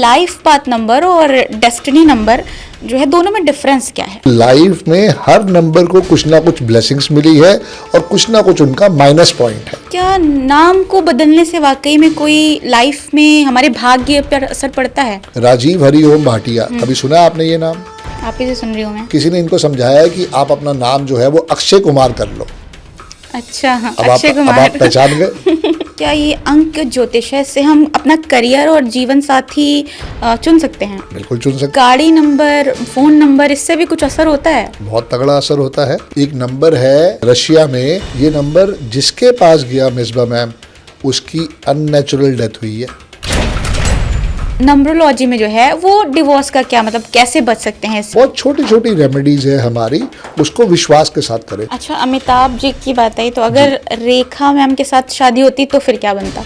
Life path number और destiny number जो है, दोनों में डिफरेंस क्या है? लाइफ में हर नंबर को कुछ ना कुछ ब्लेसिंग्स मिली है और कुछ ना कुछ उनका माइनस पॉइंट है। क्या नाम को बदलने से वाकई में कोई लाइफ में हमारे भाग्य पर असर पड़ता है? राजीव हरिओम भाटिया, कभी सुना है आपने ये नाम? आप ही से सुन रही हूँ मैं। किसी ने इनको समझाया है कि आप अपना नाम जो है वो अक्षय कुमार कर लो। अच्छा, हाँ, अब अक्षय आप कुमार। पहचान गए। क्या ये अंक ज्योतिष है, इससे हम अपना करियर और जीवन साथी चुन सकते हैं? बिल्कुल चुन सकते। गाड़ी नंबर, फोन नंबर, इससे भी कुछ असर होता है? बहुत तगड़ा असर होता है। एक नंबर है रशिया में, ये नंबर जिसके पास गया मिसबा मैम, उसकी अननेचुरल डेथ हुई है। नंबरोलॉजी में जो है वो डिवोर्स का क्या मतलब, कैसे बच सकते हैं इससे? बहुत छोटी छोटी रेमेडीज है हमारी, उसको विश्वास के साथ करें। अच्छा, अमिताभ जी की बात आई तो अगर रेखा मैम के साथ शादी होती तो फिर क्या बनता?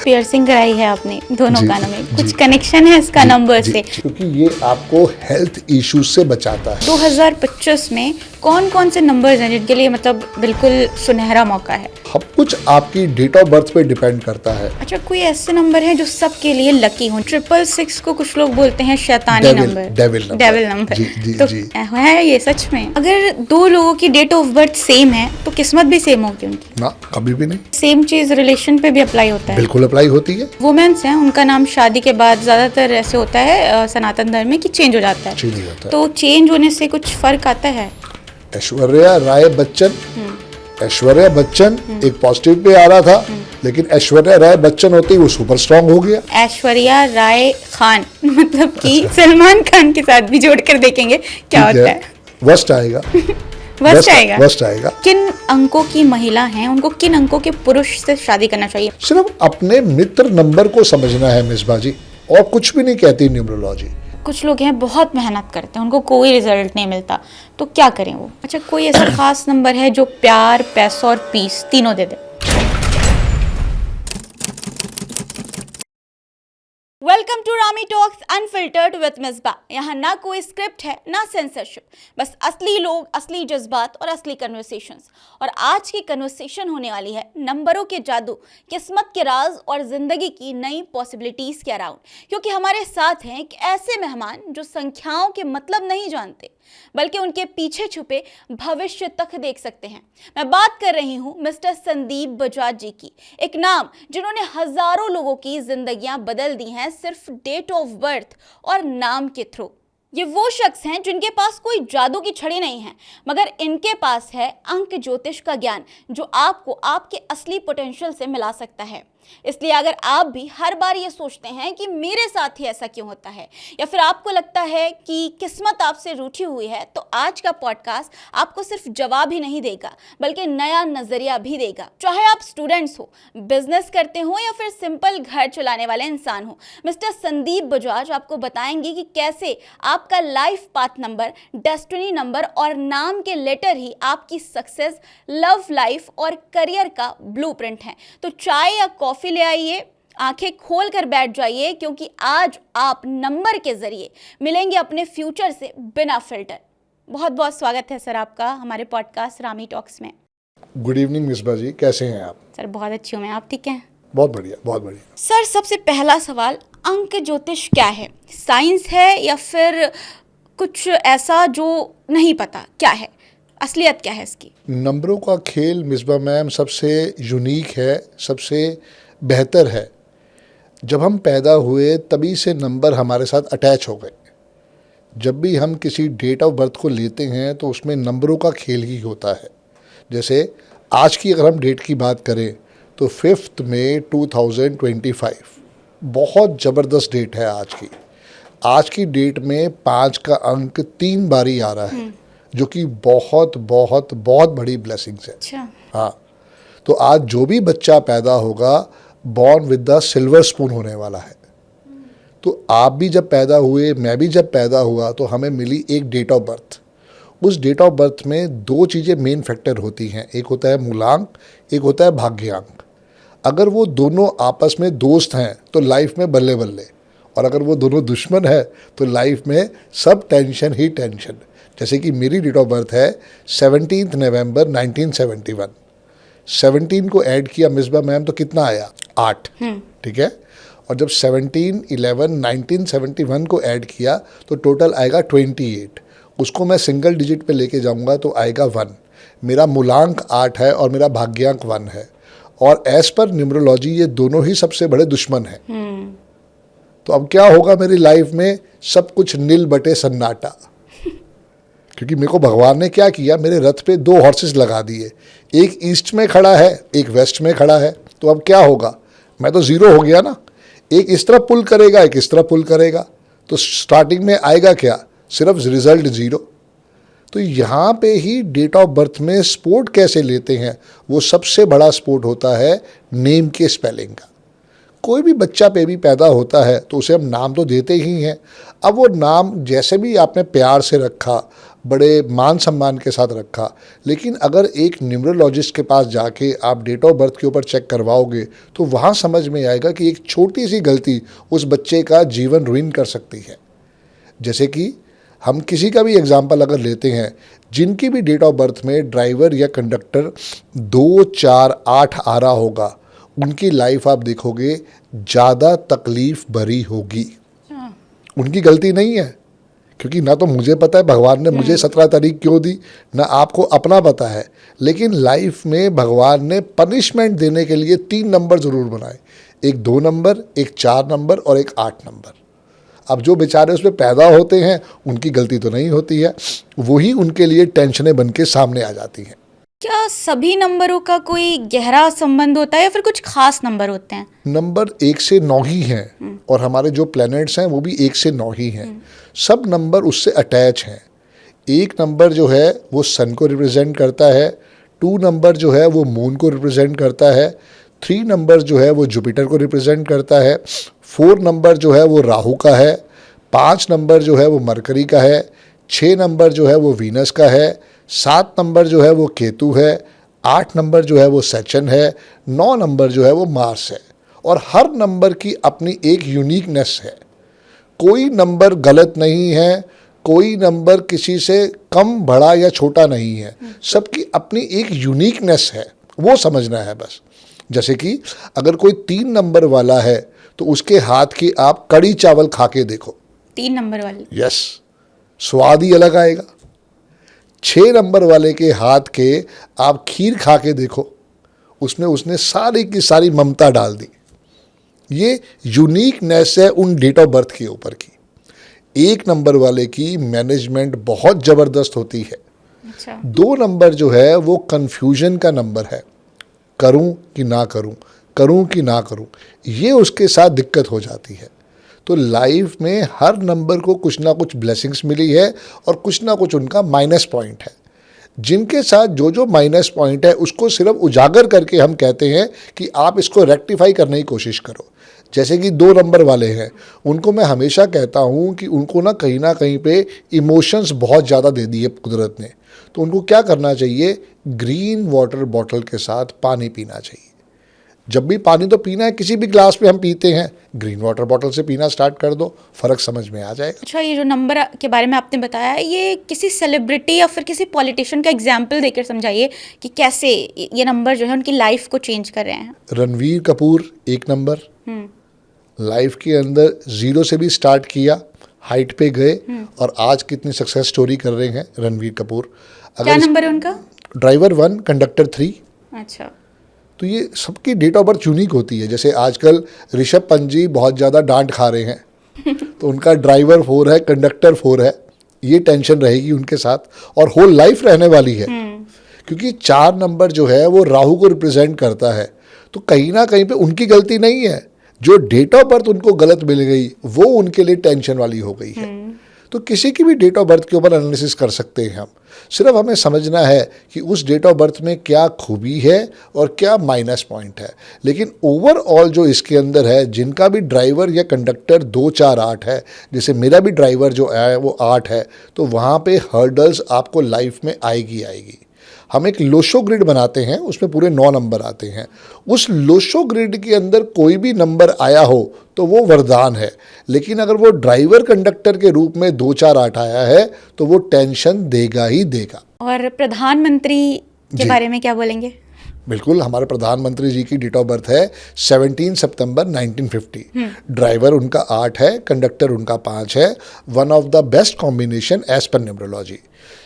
पियर्सिंग कराई है आपने दोनों कानों में, कुछ कनेक्शन है इसका नंबर से? क्योंकि ये आपको हेल्थ इश्यूज से बचाता है। 2025 में कौन कौन से नंबर्स हैं जिनके लिए मतलब बिल्कुल सुनहरा मौका है? सब कुछ आपकी डेट ऑफ बर्थ पे डिपेंड करता है। अच्छा, कोई ऐसे नंबर है जो सबके लिए लकी हो? 666 को कुछ लोग बोलते हैं शैतानी नंबर, डेविल नंबर। जी जी तो जी। है ये सच में? अगर दो लोगों की डेट ऑफ बर्थ सेम है तो किस्मत भी सेम होगी उनकी? ना, कभी भी नहीं। सेम चीज रिलेशन पे भी अप्लाई होता है? बिल्कुल अप्लाई होती है। वुमेन्स हैं, उनका नाम शादी के बाद ज्यादातर ऐसे होता है सनातन धर्म में कि चेंज हो जाता है। चेंज हो जाता है। तो चेंज होने से कुछ फर्क आता है? ऐश्वर्या राय बच्चन, ऐश्वर्या बच्चन एक पॉजिटिव पे आ रहा था, लेकिन ऐश्वर्या राय बच्चन होते ही वो सुपर स्ट्रांग हो गया। ऐश्वर्या राय खान मतलब कि सलमान खान के साथ भी जोड़कर देखेंगे क्या होता है। वस्ट आएगा। वस्ट आएगा। किन अंकों की महिला हैं, उनको किन अंकों के पुरुष से शादी करना चाहिए? सिर्फ अपने मित्र नंबर को समझना है मिसबा जी, और कुछ भी नहीं कहती न्यूमरोलॉजी। कुछ लोग हैं बहुत मेहनत करते हैं, उनको कोई रिजल्ट नहीं मिलता, तो क्या करें वो? अच्छा, कोई ऐसा खास नंबर है जो प्यार, पैसा और पीस तीनों दे दे? Welcome to Rami talks unfiltered with Misba. यहाँ ना कोई स्क्रिप्ट है ना सेंसरशिप, बस असली लोग, असली जज्बात और असली कन्वर्सेशंस। और आज की कन्वर्सेशन होने वाली है नंबरों के जादू, किस्मत के राज और जिंदगी की नई पॉसिबिलिटीज के अराउंड। क्योंकि हमारे साथ हैं एक ऐसे मेहमान जो संख्याओं के मतलब नहीं जानते, बल्कि उनके पीछे छुपे भविष्य तक देख सकते हैं। मैं बात कर रही हूं मिस्टर संदीप बजाज जी की, एक नाम जिन्होंने हजारों लोगों की जिंदगियां बदल दी हैं सिर्फ डेट ऑफ बर्थ और नाम के थ्रू। ये वो शख्स हैं जिनके पास कोई जादू की छड़ी नहीं है, मगर इनके पास है अंक ज्योतिष का ज्ञान जो आपको आपके असली पोटेंशियल से मिला सकता है। इसलिए अगर आप भी हर बार ये सोचते हैं कि मेरे साथ ही ऐसा क्यों होता है, या फिर आपको लगता है कि किस्मत आपसे रूठी हुई है, तो आज का पॉडकास्ट आपको सिर्फ जवाब ही नहीं देगा बल्कि नया नजरिया भी देगा। चाहे आप स्टूडेंट्स हो, बिजनेस करते हो या फिर सिंपल घर चलाने वाले इंसान हो, मिस्टर संदीप बजाज आपको बताएंगे कि कैसे आपका life path number, destiny number और नाम के लेटर ही आपकी सक्सेस, लव लाइफ और करियर का ब्लूप्रिंट है। तो चाय या कॉफी ले आइए, आंखें खोल कर बैठ जाइए, क्योंकि आज आप नंबर के जरिए मिलेंगे अपने फ्यूचर से बिना फिल्टर। बहुत बहुत स्वागत है सर आपका हमारे पॉडकास्ट रामी टॉक्स में। गुड इवनिंग मिसबा जी, कैसे हैं आप? सर बहुत अच्छी हूँ मैं, आप ठीक हैं? बहुत बढ़िया, बहुत बढ़िया। सर सबसे पहला सवाल, अंक ज्योतिष क्या है? साइंस है या फिर कुछ ऐसा जो नहीं पता? क्या है असलियत, क्या है इसकी? नंबरों का खेल मिसबा मैम सबसे यूनिक है, सबसे बेहतर है। जब हम पैदा हुए तभी से नंबर हमारे साथ अटैच हो गए। जब भी हम किसी डेट ऑफ बर्थ को लेते हैं तो उसमें नंबरों का खेल ही होता है। जैसे आज की अगर हम डेट की बात करें तो 5 मई 2025 बहुत ज़बरदस्त डेट है आज की। आज की डेट में 5 का अंक 3 बारी आ रहा है, जो कि बहुत बहुत बहुत बड़ी ब्लेसिंग्स है। अच्छा। हाँ, तो आज जो भी बच्चा पैदा होगा born with the silver spoon होने वाला है। तो आप भी जब पैदा हुए, मैं भी जब पैदा हुआ, तो हमें मिली एक डेट ऑफ बर्थ। उस डेट ऑफ बर्थ में 2 चीज़ें मेन फैक्टर होती हैं, एक होता है मूलांक, एक होता है भाग्यांक। अगर वो दोनों आपस में दोस्त हैं तो लाइफ में बल्ले बल्ले, और अगर वो दोनों दुश्मन है तो लाइफ में सब टेंशन ही टेंशन। जैसे कि मेरी डेट ऑफ बर्थ है 17 नवंबर 1971। 17 को ऐड किया मिसबा मैम तो कितना आया? 8। ठीक है। और जब 17, 11, 1971 को ऐड किया तो टोटल आएगा 28। उसको मैं सिंगल डिजिट पे लेके जाऊंगा तो आएगा 1। मेरा मूलांक 8 है और मेरा भाग्यांक 1 है, और एज पर न्यूमरोलॉजी ये दोनों ही सबसे बड़े दुश्मन हैं। तो अब क्या होगा मेरी लाइफ में? सब कुछ नील बटे सन्नाटा। क्योंकि मेरे को भगवान ने क्या किया, मेरे रथ पे 2 हॉर्सेस लगा दिए, एक ईस्ट में खड़ा है, एक वेस्ट में खड़ा है। तो अब क्या होगा? मैं तो ज़ीरो हो गया ना। एक इस तरफ पुल करेगा, एक इस तरफ पुल करेगा, तो स्टार्टिंग में आएगा क्या? सिर्फ रिजल्ट 0। तो यहाँ पे ही डेट ऑफ बर्थ में स्पोर्ट कैसे लेते हैं, वो सबसे बड़ा स्पोर्ट होता है नेम के स्पेलिंग का। कोई भी बच्चा बेबी पैदा होता है तो उसे हम नाम तो देते ही हैं। अब वो नाम जैसे भी आपने प्यार से रखा, बड़े मान सम्मान के साथ रखा, लेकिन अगर एक न्यूमरोलॉजिस्ट के पास जाके आप डेट ऑफ बर्थ के ऊपर चेक करवाओगे तो वहाँ समझ में आएगा कि एक छोटी सी गलती उस बच्चे का जीवन रुइन कर सकती है। जैसे कि हम किसी का भी एग्जाम्पल अगर लेते हैं, जिनकी भी डेट ऑफ बर्थ में ड्राइवर या कंडक्टर 2, 4, 8 आ रहा होगा, उनकी लाइफ आप देखोगे ज़्यादा तकलीफ भरी होगी। उनकी गलती नहीं है, क्योंकि ना तो मुझे पता है भगवान ने मुझे 17 तारीख क्यों दी, ना आपको अपना पता है, लेकिन लाइफ में भगवान ने पनिशमेंट देने के लिए 3 नंबर ज़रूर बनाए, एक 2 नंबर, एक 4 नंबर और एक 8 नंबर। अब जो बेचारे उसमें पैदा होते हैं उनकी गलती तो नहीं होती है, वही उनके लिए टेंशनें बन के सामने आ जाती हैं। क्या सभी नंबरों का कोई गहरा संबंध होता है या फिर कुछ खास नंबर होते हैं? नंबर 1 से 9 ही हैं, और हमारे जो प्लैनेट्स हैं वो भी 1 से 9 ही हैं। सब नंबर उससे अटैच हैं। 1 नंबर जो है वो सन को रिप्रेजेंट करता है, 2 नंबर जो है वो मून को रिप्रेजेंट करता है, 3 नंबर जो है वो जुपिटर को रिप्रेजेंट करता है, 4 नंबर जो है वो राहु का है, 5 नंबर जो है वो मरकरी का है, 6 नंबर जो है वो वीनस का है, 7 नंबर जो है वो केतु है, 8 नंबर जो है वो सैटर्न है, 9 नंबर जो है वो मार्स है। और हर नंबर की अपनी एक यूनिकनेस है। कोई नंबर गलत नहीं है, कोई नंबर किसी से कम बड़ा या छोटा नहीं है, सबकी अपनी एक यूनिकनेस है, वो समझना है बस। जैसे कि अगर कोई 3 नंबर वाला है तो उसके हाथ की आप कड़ी चावल खा के देखो, 3 नंबर वाले, यस, स्वाद ही अलग आएगा। 6 नंबर वाले के हाथ के आप खीर खा के देखो, उसमें उसने सारी की सारी ममता डाल दी। ये यूनिकनेस है उन डेट ऑफ बर्थ के ऊपर की। 1 नंबर वाले की मैनेजमेंट बहुत ज़बरदस्त होती है। अच्छा। 2 नंबर जो है वो कन्फ्यूजन का नंबर है, करूं कि ना करूं, करूं कि ना करूं, ये उसके साथ दिक्कत हो जाती है। तो लाइफ में हर नंबर को कुछ ना कुछ ब्लेसिंग्स मिली है और कुछ ना कुछ उनका माइनस पॉइंट है। जिनके साथ जो जो माइनस पॉइंट है उसको सिर्फ उजागर करके हम कहते हैं कि आप इसको रेक्टिफाई करने की कोशिश करो। जैसे कि 2 नंबर वाले हैं, उनको मैं हमेशा कहता हूँ कि उनको ना कहीं पे इमोशंस बहुत ज़्यादा दे दिए कुदरत ने, तो उनको क्या करना चाहिए, ग्रीन वाटर बॉटल के साथ पानी पीना चाहिए। जब भी पानी तो पीना है, किसी भी ग्लास में हम पीते हैं, ग्रीन वाटर बॉटल से पीना स्टार्ट कर दो, फ़र्क समझ में आ जाएगा। अच्छा, ये जो नंबर के बारे में आपने बताया है, ये किसी सेलिब्रिटी या फिर किसी पॉलिटिशियन का एग्जाम्पल देकर समझाइए कि कैसे ये नंबर जो है उनकी लाइफ को चेंज कर रहे हैं। रणवीर कपूर 1 नंबर, लाइफ के अंदर 0 से भी स्टार्ट किया, हाइट पे गए और आज कितनी सक्सेस स्टोरी कर रहे हैं रणवीर कपूर। क्या नंबर है उनका? Driver 1, conductor 3। अच्छा। तो ये सबकी डेट ऑफ बर्थ यूनिक होती है। जैसे आजकल ऋषभ पंत जी बहुत ज़्यादा डांट खा रहे हैं तो उनका ड्राइवर 4 है, कंडक्टर 4 है, ये टेंशन रहेगी उनके साथ और होल लाइफ रहने वाली है। क्योंकि 4 नंबर जो है वो राहु को रिप्रेजेंट करता है, तो कहीं ना कहीं पे उनकी गलती नहीं है, जो डेट ऑफ बर्थ उनको गलत मिल गई वो उनके लिए टेंशन वाली हो गई है। तो किसी की भी डेट ऑफ बर्थ के ऊपर एनालिसिस कर सकते हैं हम, सिर्फ हमें समझना है कि उस डेट ऑफ बर्थ में क्या खूबी है और क्या माइनस पॉइंट है। लेकिन ओवरऑल जो इसके अंदर है, जिनका भी ड्राइवर या कंडक्टर 2, 4, 8 है, जैसे मेरा भी ड्राइवर जो है वो 8 है, तो वहाँ पे हर्डल्स आपको लाइफ में आएगी। हम एक लोशो ग्रिड बनाते हैं, उसमें पूरे 9 नंबर आते हैं। उस लोशो ग्रिड के अंदर कोई भी नंबर आया हो तो वो वरदान है, लेकिन अगर वो ड्राइवर कंडक्टर के रूप में 2, 4, 8 आया है तो वो टेंशन देगा ही देगा। और प्रधानमंत्री के बारे में क्या बोलेंगे? बिल्कुल, हमारे प्रधानमंत्री जी की डेट ऑफ बर्थ है 17 सितंबर 1950। ड्राइवर उनका 8 है, कंडक्टर उनका 5 है। One of the best combination as per numerology.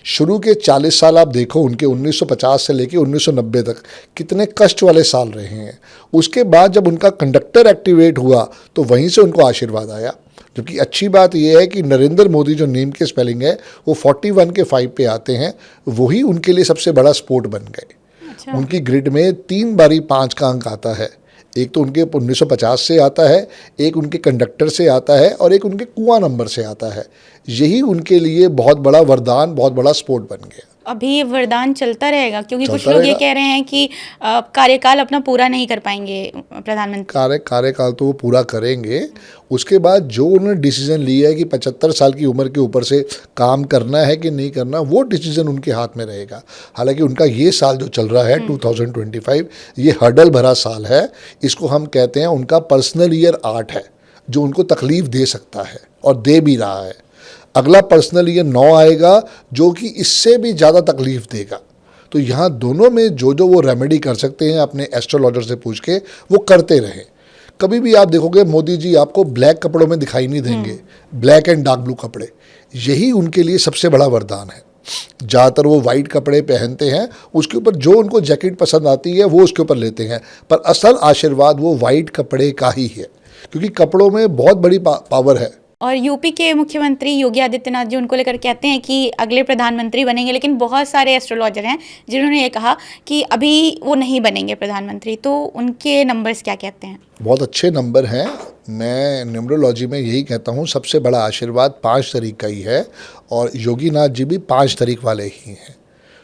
शुरू के 40 साल आप देखो उनके 1950 से लेके 1990 तक कितने कष्ट वाले साल रहे हैं। उसके बाद जब उनका कंडक्टर एक्टिवेट हुआ तो वहीं से उनको आशीर्वाद आया। जबकि अच्छी बात यह है कि नरेंद्र मोदी जो नेम के स्पेलिंग है वो 41 के 5 पे आते हैं, वही उनके लिए सबसे बड़ा स्पोर्ट बन गए। अच्छा। उनकी ग्रिड में 3 बारी 5 का अंक आता है। एक तो उनके 1950 से आता है, एक उनके कंडक्टर से आता है और एक उनके कुआं नंबर से आता है। यही उनके लिए बहुत बड़ा वरदान, बहुत बड़ा स्पोर्ट बन गया। अभी ये वरदान चलता रहेगा क्योंकि कुछ चलता लोग ये रहेगा। कह रहे हैं कि कार्यकाल अपना पूरा नहीं कर पाएंगे प्रधानमंत्री। कार्यकाल तो वो पूरा करेंगे। उसके बाद जो उन्होंने डिसीजन लिया है कि 75 साल की उम्र के ऊपर से काम करना है कि नहीं करना, वो डिसीजन उनके हाथ में रहेगा। हालांकि उनका ये साल जो चल रहा है 2025, ये हर्डल भरा साल है। इसको हम कहते हैं उनका पर्सनल ईयर 8 है, जो उनको तकलीफ दे सकता है और दे भी रहा है। अगला पर्सनल ईयर 9 आएगा, जो कि इससे भी ज़्यादा तकलीफ देगा। तो यहाँ दोनों में जो जो वो रेमेडी कर सकते हैं अपने एस्ट्रोलॉजर से पूछ के वो करते रहें। कभी भी आप देखोगे मोदी जी आपको ब्लैक कपड़ों में दिखाई नहीं देंगे, ब्लैक एंड डार्क ब्लू कपड़े, यही उनके लिए सबसे बड़ा वरदान है। ज़्यादातर वो वाइट कपड़े पहनते हैं, उसके ऊपर जो उनको जैकेट पसंद आती है वो उसके ऊपर लेते हैं, पर असल आशीर्वाद वो वाइट कपड़े का ही है, क्योंकि कपड़ों में बहुत बड़ी पावर है। और यूपी के मुख्यमंत्री योगी आदित्यनाथ जी उनको लेकर कहते हैं कि अगले प्रधानमंत्री बनेंगे, लेकिन बहुत सारे एस्ट्रोलॉजर हैं जिन्होंने ये कहा कि अभी वो नहीं बनेंगे प्रधानमंत्री। तो उनके नंबर्स क्या कहते हैं? बहुत अच्छे नंबर हैं। मैं न्यूमरोलॉजी में यही कहता हूँ सबसे बड़ा आशीर्वाद 5 तारीख का ही है, और योगी नाथ जी भी 5 तारीख वाले ही हैं।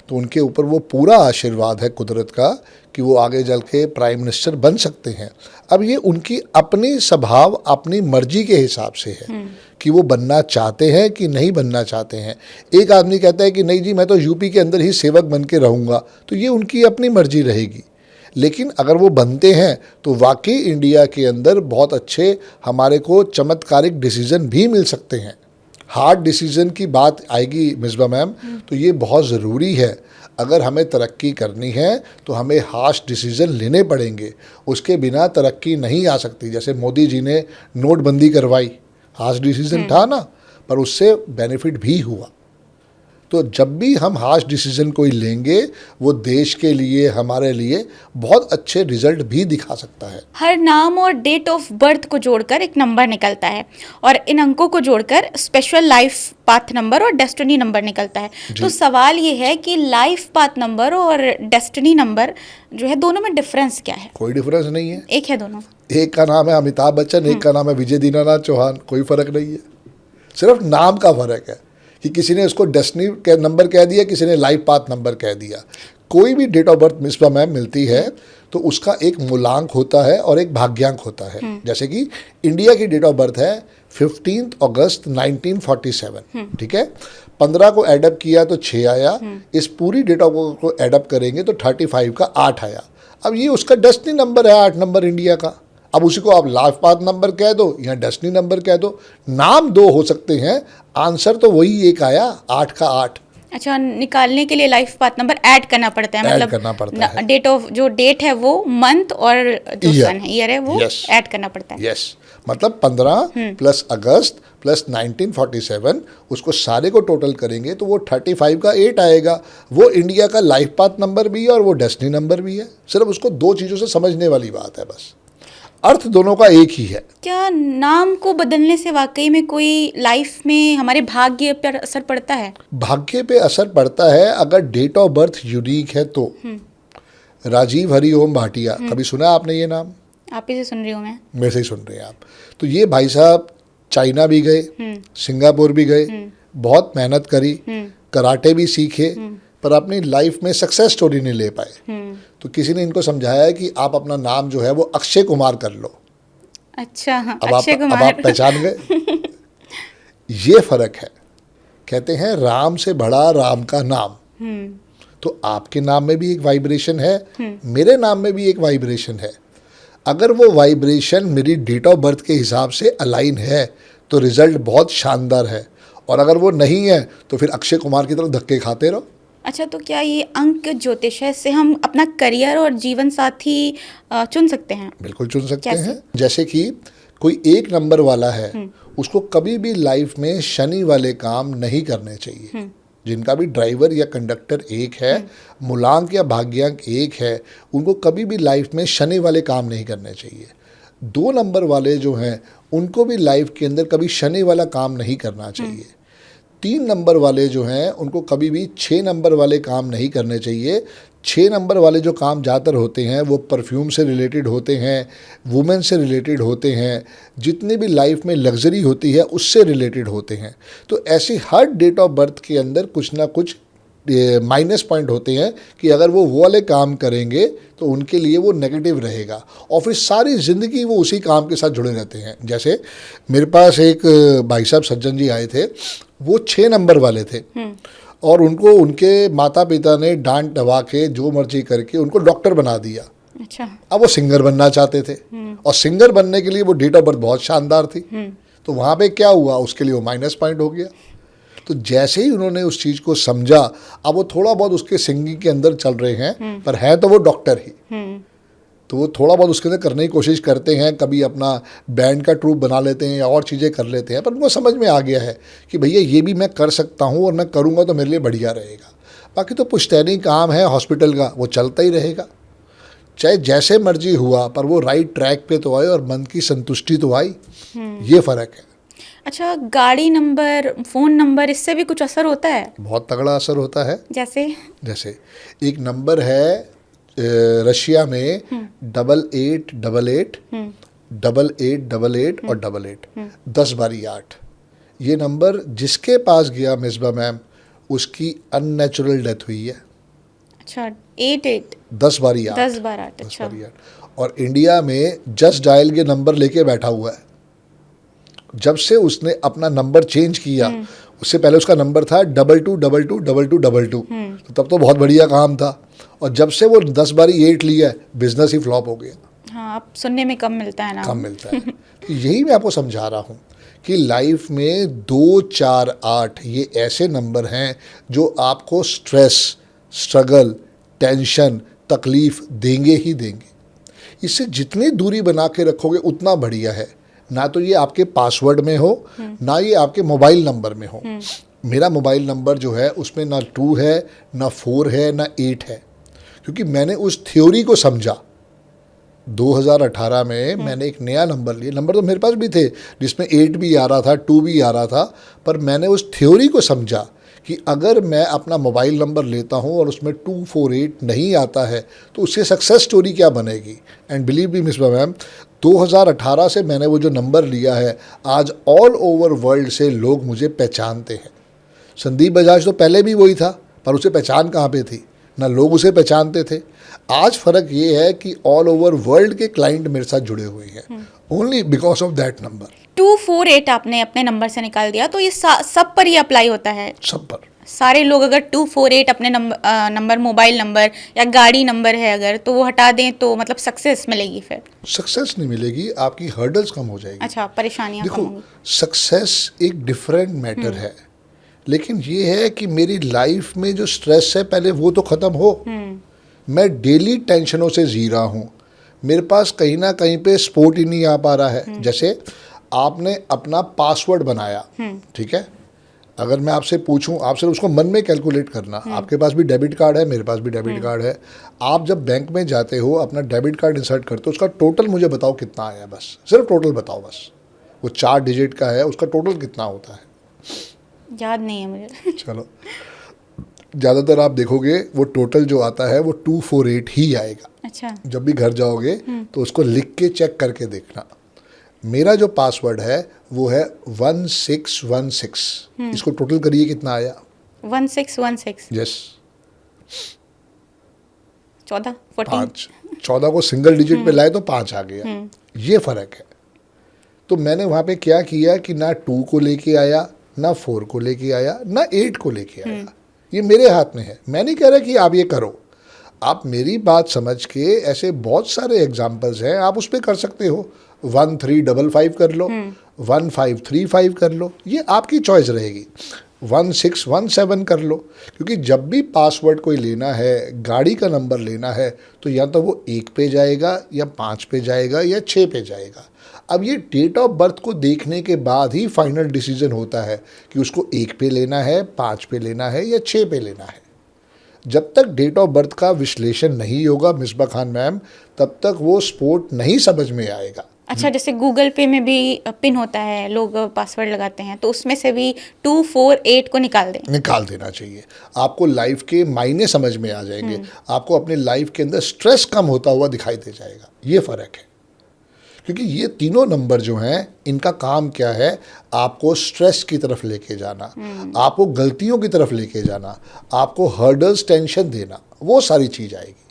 तो उनके ऊपर वो पूरा आशीर्वाद है कुदरत का कि वो आगे चल के प्राइम मिनिस्टर बन सकते हैं। अब ये उनकी अपनी स्वभाव, अपनी मर्जी के हिसाब से है कि वो बनना चाहते हैं कि नहीं बनना चाहते हैं। एक आदमी कहता है कि नहीं जी मैं तो यूपी के अंदर ही सेवक बन के रहूँगा, तो ये उनकी अपनी मर्जी रहेगी। लेकिन अगर वो बनते हैं तो वाकई इंडिया के अंदर बहुत अच्छे हमारे को चमत्कारिक डिसीजन भी मिल सकते हैं। हार्ड डिसीजन की बात आएगी मिसबा मैम, तो ये बहुत ज़रूरी है। अगर हमें तरक्की करनी है तो हमें हार्श डिसीजन लेने पड़ेंगे, उसके बिना तरक्की नहीं आ सकती। जैसे मोदी जी ने नोटबंदी करवाई, हार्श डिसीजन था ना, पर उससे बेनिफिट भी हुआ। तो जब भी हम हार्श डिसीजन कोई लेंगे वो देश के लिए, हमारे लिए बहुत अच्छे रिजल्ट भी दिखा सकता है। हर नाम और डेट ऑफ बर्थ को जोड़कर एक नंबर निकलता है, और इन अंकों को जोड़कर स्पेशल लाइफ पाथ नंबर और डेस्टिनी नंबर निकलता है। तो सवाल ये है कि लाइफ पाथ नंबर और डेस्टिनी नंबर जो है, दोनों में डिफरेंस क्या है? कोई डिफरेंस नहीं है, एक है दोनों। एक का नाम है अमिताभ बच्चन, एक का नाम है विजय दीनानाथ चौहान। कोई फ़र्क नहीं है, सिर्फ नाम का फ़र्क है कि किसी ने उसको डेस्टिनी के नंबर कह दिया, किसी ने लाइफ पाथ नंबर कह दिया। कोई भी date of birth Misbah ma'am मिलती है तो उसका एक मूलांक होता है और एक भाग्यांक होता है। जैसे कि इंडिया की डेट ऑफ बर्थ है 15 अगस्त 1947, ठीक है। 15 को एडअप किया तो 6 आया, इस पूरी डेट ऑफ बर्थ को एडअप करेंगे तो 35 का 8 आया। अब ये उसका डेस्टिनी नंबर है, 8 नंबर इंडिया का। अब उसी को आप लाइफ पाथ नंबर कह दो या डेस्टिनी नंबर कह दो, नाम दो हो सकते हैं, आंसर तो वही एक आया, 8 का 8। अच्छा, निकालने के लिए लाइफ पाथ नंबर ऐड करना पड़ता है, ऐड करना पड़ता है। डेट ऑफ जो डेट है वो मंथ और जो सन है, ईयर है वो ऐड करना पड़ता है। यस, मतलब 15 प्लस अगस्त प्लस 1947, उसको सारे को टोटल करेंगे तो वो 35 का 8 आएगा। वो इंडिया का लाइफ पाथ नंबर भी है और वो डेस्टिनी नंबर भी है। सिर्फ उसको 2 चीज़ों से समझने वाली बात है, बस अर्थ दोनों का एक ही है। क्या नाम को बदलने से वाकई में कोई लाइफ में हमारे भाग्य पर असर पड़ता है? भाग्य पे असर पड़ता है अगर डेट ऑफ बर्थ यूनिक है तो। राजीव हरिओम भाटिया, कभी सुना आपने ये नाम? आप ही से सुन रही हूँ मैं। मेरे से ही सुन रहे हैं आप। तो ये भाई साहब चाइना भी गए, सिंगापुर भी गए, बहुत मेहनत करी, कराटे भी सीखे, पर अपनी लाइफ में सक्सेस स्टोरी नहीं ले पाए। तो किसी ने इनको समझाया कि आप अपना नाम जो है वो अक्षय कुमार कर लो। अच्छा, हाँ, अब आप पहचान गए। ये फर्क है। कहते हैं राम से बड़ा राम का नाम। तो आपके नाम में भी एक वाइब्रेशन है, मेरे नाम में भी एक वाइब्रेशन है। अगर वो वाइब्रेशन मेरी डेट ऑफ बर्थ के हिसाब से अलाइन है तो रिजल्ट बहुत शानदार है, और अगर वो नहीं है तो फिर अक्षय कुमार की तरफ धक्के खाते रहो। अच्छा, तो क्या ये अंक ज्योतिष है, इससे हम अपना करियर और जीवन साथी चुन सकते हैं? बिल्कुल चुन सकते कैसे? हैं। जैसे कि कोई एक नंबर वाला है, उसको कभी भी लाइफ में शनि वाले काम नहीं करने चाहिए। जिनका भी ड्राइवर या कंडक्टर एक है, मूलांक या भाग्यांक एक है, उनको कभी भी लाइफ में शनि वाले काम नहीं करने चाहिए। 2 नंबर वाले जो हैं उनको भी लाइफ के अंदर कभी शनि वाला काम नहीं करना चाहिए। 3 नंबर वाले जो हैं उनको कभी भी 6 नंबर वाले काम नहीं करने चाहिए। 6 नंबर वाले जो काम ज़्यादातर होते हैं वो परफ्यूम से रिलेटेड होते हैं, वुमेन से रिलेटेड होते हैं, जितनी भी लाइफ में लग्जरी होती है उससे रिलेटेड होते हैं। तो ऐसी हर डेट ऑफ बर्थ के अंदर कुछ ना कुछ माइनस पॉइंट होते हैं कि अगर वो वाले काम करेंगे तो उनके लिए वो नेगेटिव रहेगा और फिर सारी ज़िंदगी वो उसी काम के साथ जुड़े रहते हैं। जैसे मेरे पास एक भाई साहब सज्जन जी आए थे, वो 6 नंबर वाले थे और उनको उनके माता पिता ने डांट दबा के जो मर्जी करके उनको डॉक्टर बना दिया। अच्छा। अब वो सिंगर बनना चाहते थे और सिंगर बनने के लिए वो डेट ऑफ बर्थ बहुत शानदार थी। तो वहाँ पे क्या हुआ, उसके लिए वो माइनस पॉइंट हो गया। तो जैसे ही उन्होंने उस चीज़ को समझा, अब वो थोड़ा बहुत उसके सिंगिंग के अंदर चल रहे हैं, पर है तो वो डॉक्टर ही। तो वो थोड़ा बहुत उसके अंदर करने की कोशिश करते हैं, कभी अपना बैंड का ट्रूप बना लेते हैं या और चीज़ें कर लेते हैं, पर उनको समझ में आ गया है कि भैया ये भी मैं कर सकता हूँ और मैं करूँगा तो मेरे लिए बढ़िया रहेगा। बाकी तो पुश्तैनी काम है हॉस्पिटल का, वो चलता ही रहेगा, चाहे जैसे मर्जी हुआ, पर वो राइट ट्रैक पे तो आए और मन की संतुष्टि तो आई। ये फ़र्क है। अच्छा, गाड़ी नंबर, फ़ोन नंबर, इससे भी कुछ असर होता है? बहुत तगड़ा असर होता है। जैसे एक नंबर है रशिया में 8888 8888 और 88 10 बारी 8। ये नंबर जिसके पास गया मिसबा मैम, उसकी अननेचुरल डेथ हुई है। अच्छा, 88 10 बारी 8। 10 बार 8। 10 अच्छा। बारी 8। और इंडिया में जस्ट डायल के नंबर लेके बैठा हुआ है। जब से उसने अपना नंबर चेंज किया, उससे पहले उसका नंबर था 22222222, तो तब तो बहुत बढ़िया काम था। और जब से वो 10 बारी 8 लिया, बिजनेस ही फ्लॉप हो गया। हाँ, अब सुनने में कम मिलता है ना। कम मिलता है। तो यही मैं आपको समझा रहा हूँ कि लाइफ में 2, 4, 8 ये ऐसे नंबर हैं जो आपको स्ट्रेस, स्ट्रगल, टेंशन, तकलीफ देंगे ही देंगे। इससे जितनी दूरी बना के रखोगे उतना बढ़िया है। ना तो ये आपके पासवर्ड में हो, ना ये आपके मोबाइल नंबर में हो। मेरा मोबाइल नंबर जो है उसमें ना 2 है, ना 4 है, ना 8 है, क्योंकि मैंने उस थ्योरी को समझा। 2018 में मैंने एक नया नंबर लिया। नंबर तो मेरे पास भी थे जिसमें 8 भी आ रहा था, 2 भी आ रहा था, पर मैंने उस थ्योरी को समझा कि अगर मैं अपना मोबाइल नंबर लेता हूं और उसमें 248 नहीं आता है तो उससे सक्सेस स्टोरी क्या बनेगी। And believe me Misbah ma'am, 2018 से मैंने वो जो नंबर लिया है, आज ऑल ओवर वर्ल्ड से लोग मुझे पहचानते हैं। संदीप बजाज तो पहले भी वही था, पर उसे पहचान कहाँ पे थी, ना लोग उसे पहचानते थे। आज फ़र्क ये है कि ऑल ओवर वर्ल्ड के क्लाइंट मेरे साथ जुड़े हुए हैं, only because of that number. 248 आपने अपने नंबर से निकाल दिया, तो ये सब पर ही अप्लाई होता है? सब पर। सारे लोग अगर 248 अपने नंबर, मोबाइल नंबर या गाड़ी नंबर है अगर, तो वो हटा दें तो मतलब सक्सेस मिलेगी? फिर सक्सेस नहीं मिलेगी, आपकी हर्डल्स कम हो जाएगी। अच्छा, परेशानियां कम देखो, होंगी। सक्सेस एक डिफरेंट मैटर है, लेकिन ये है कि मेरी लाइफ में जो स्ट्रेस है पहले वो तो ख़त्म हो। मैं डेली टेंशनों से जी रहा हूँ, मेरे पास कहीं ना कहीं पे स्पोर्ट ही नहीं आ पा रहा है। जैसे आपने अपना पासवर्ड बनाया, ठीक है, अगर मैं आपसे पूछूं, आप सिर्फ उसको मन में कैलकुलेट करना। आपके पास भी डेबिट कार्ड है, मेरे पास भी डेबिट कार्ड है। आप जब बैंक में जाते हो, अपना डेबिट कार्ड इंसर्ट करते हो, उसका टोटल मुझे बताओ कितना आया, बस सिर्फ टोटल बताओ। बस वो 4 डिजिट का है, उसका टोटल कितना होता है? याद नहीं है मुझे। चलो, ज़्यादातर आप देखोगे वो टोटल जो आता है वो 248 ही आएगा। अच्छा। जब भी घर जाओगे तो उसको लिख के चेक करके देखना। मेरा जो पासवर्ड है वो है 1616। इसको टोटल करिए, कितना आया? 1616। यस। 14, 14। 5। 14 को सिंगल डिजिट पे लाए तो 5 आ गया। ये फ़र्क है। तो मैंने वहाँ पे क्या किया कि ना 2 को लेके आया, ना 4 को लेके आया, ना 8 को लेके आया। ये मेरे हाथ में है। मैं नहीं कह रहा कि आप ये करो, आप मेरी बात समझ के, ऐसे बहुत सारे एग्जाम्पल्स हैं, आप उस पर कर सकते हो। 1355 कर लो, 1535 कर लो, ये आपकी चॉइस रहेगी। 1617 कर लो, क्योंकि जब भी पासवर्ड कोई लेना है, गाड़ी का नंबर लेना है, तो या तो वो 1 पे जाएगा या 5 पे जाएगा या 6 पे जाएगा। अब ये डेट ऑफ बर्थ को देखने के बाद ही फाइनल डिसीजन होता है कि उसको 1 पे लेना है, 5 पे लेना है या 6 पे लेना है। जब तक डेट ऑफ बर्थ का विश्लेषण नहीं होगा मिसबा खान मैम, तब तक वो स्पोर्ट नहीं समझ में आएगा। अच्छा, जैसे गूगल पे में भी पिन होता है, लोग पासवर्ड लगाते हैं, तो उसमें से भी 248 को निकाल देना चाहिए। आपको लाइफ के मायने समझ में आ जाएंगे, आपको अपने लाइफ के अंदर स्ट्रेस कम होता हुआ दिखाई दे जाएगा। ये फ़र्क है, क्योंकि ये तीनों नंबर जो हैं, इनका काम क्या है, आपको स्ट्रेस की तरफ लेके जाना, आपको गलतियों की तरफ लेके जाना, आपको हर्डल्स, टेंशन देना, वो सारी चीज़ आएगी।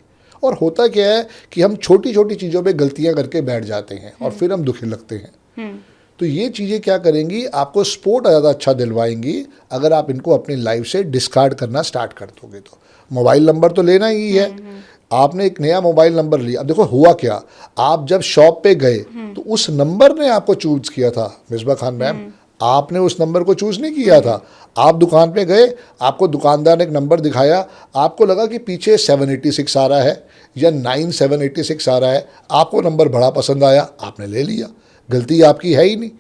और होता क्या है कि हम छोटी छोटी चीज़ों पे गलतियां करके बैठ जाते हैं और फिर हम दुखी लगते हैं। तो ये चीज़ें क्या करेंगी, आपको स्पोर्ट ज़्यादा अच्छा दिलवाएंगी अगर आप इनको अपनी लाइफ से डिस्कार्ड करना स्टार्ट कर दोगे। तो मोबाइल नंबर तो लेना ही है। आपने एक नया मोबाइल नंबर लिया, अब देखो हुआ क्या, आप जब शॉप पे गए तो उस नंबर ने आपको चूज किया था मिसबा खान मैम, आपने उस नंबर को चूज नहीं किया था। आप दुकान पे गए, आपको दुकानदार ने एक नंबर दिखाया, आपको लगा कि पीछे 786 आ रहा है या 9786 आ रहा है, आपको नंबर बड़ा पसंद आया, आपने ले लिया, गलती आपकी है ही नहीं।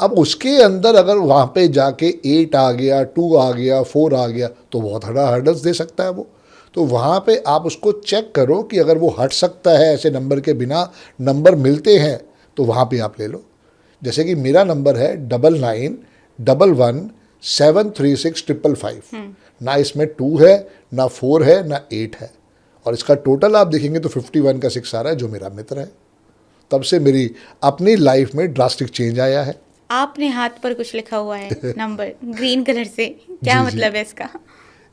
अब उसके अंदर अगर वहाँ पे जाके 8 आ गया, 2 आ गया, 4 आ गया, तो बहुत बड़ा हर्डल्स दे सकता है वो। तो वहाँ पे आप उसको चेक करो कि अगर वो हट सकता है, ऐसे नंबर के बिना नंबर मिलते हैं, तो वहाँ पे आप ले लो। जैसे कि मेरा नंबर है 9911736555, ना इसमें 2 है, ना 4 है, ना 8 है, और इसका टोटल आप देखेंगे तो 51 का 6 आ रहा है, जो मेरा मित्र है। तब से मेरी अपनी लाइफ में ड्रास्टिक चेंज आया है। आपने हाथ पर कुछ लिखा हुआ है नंबर ग्रीन कलर से, क्या मतलब है इसका?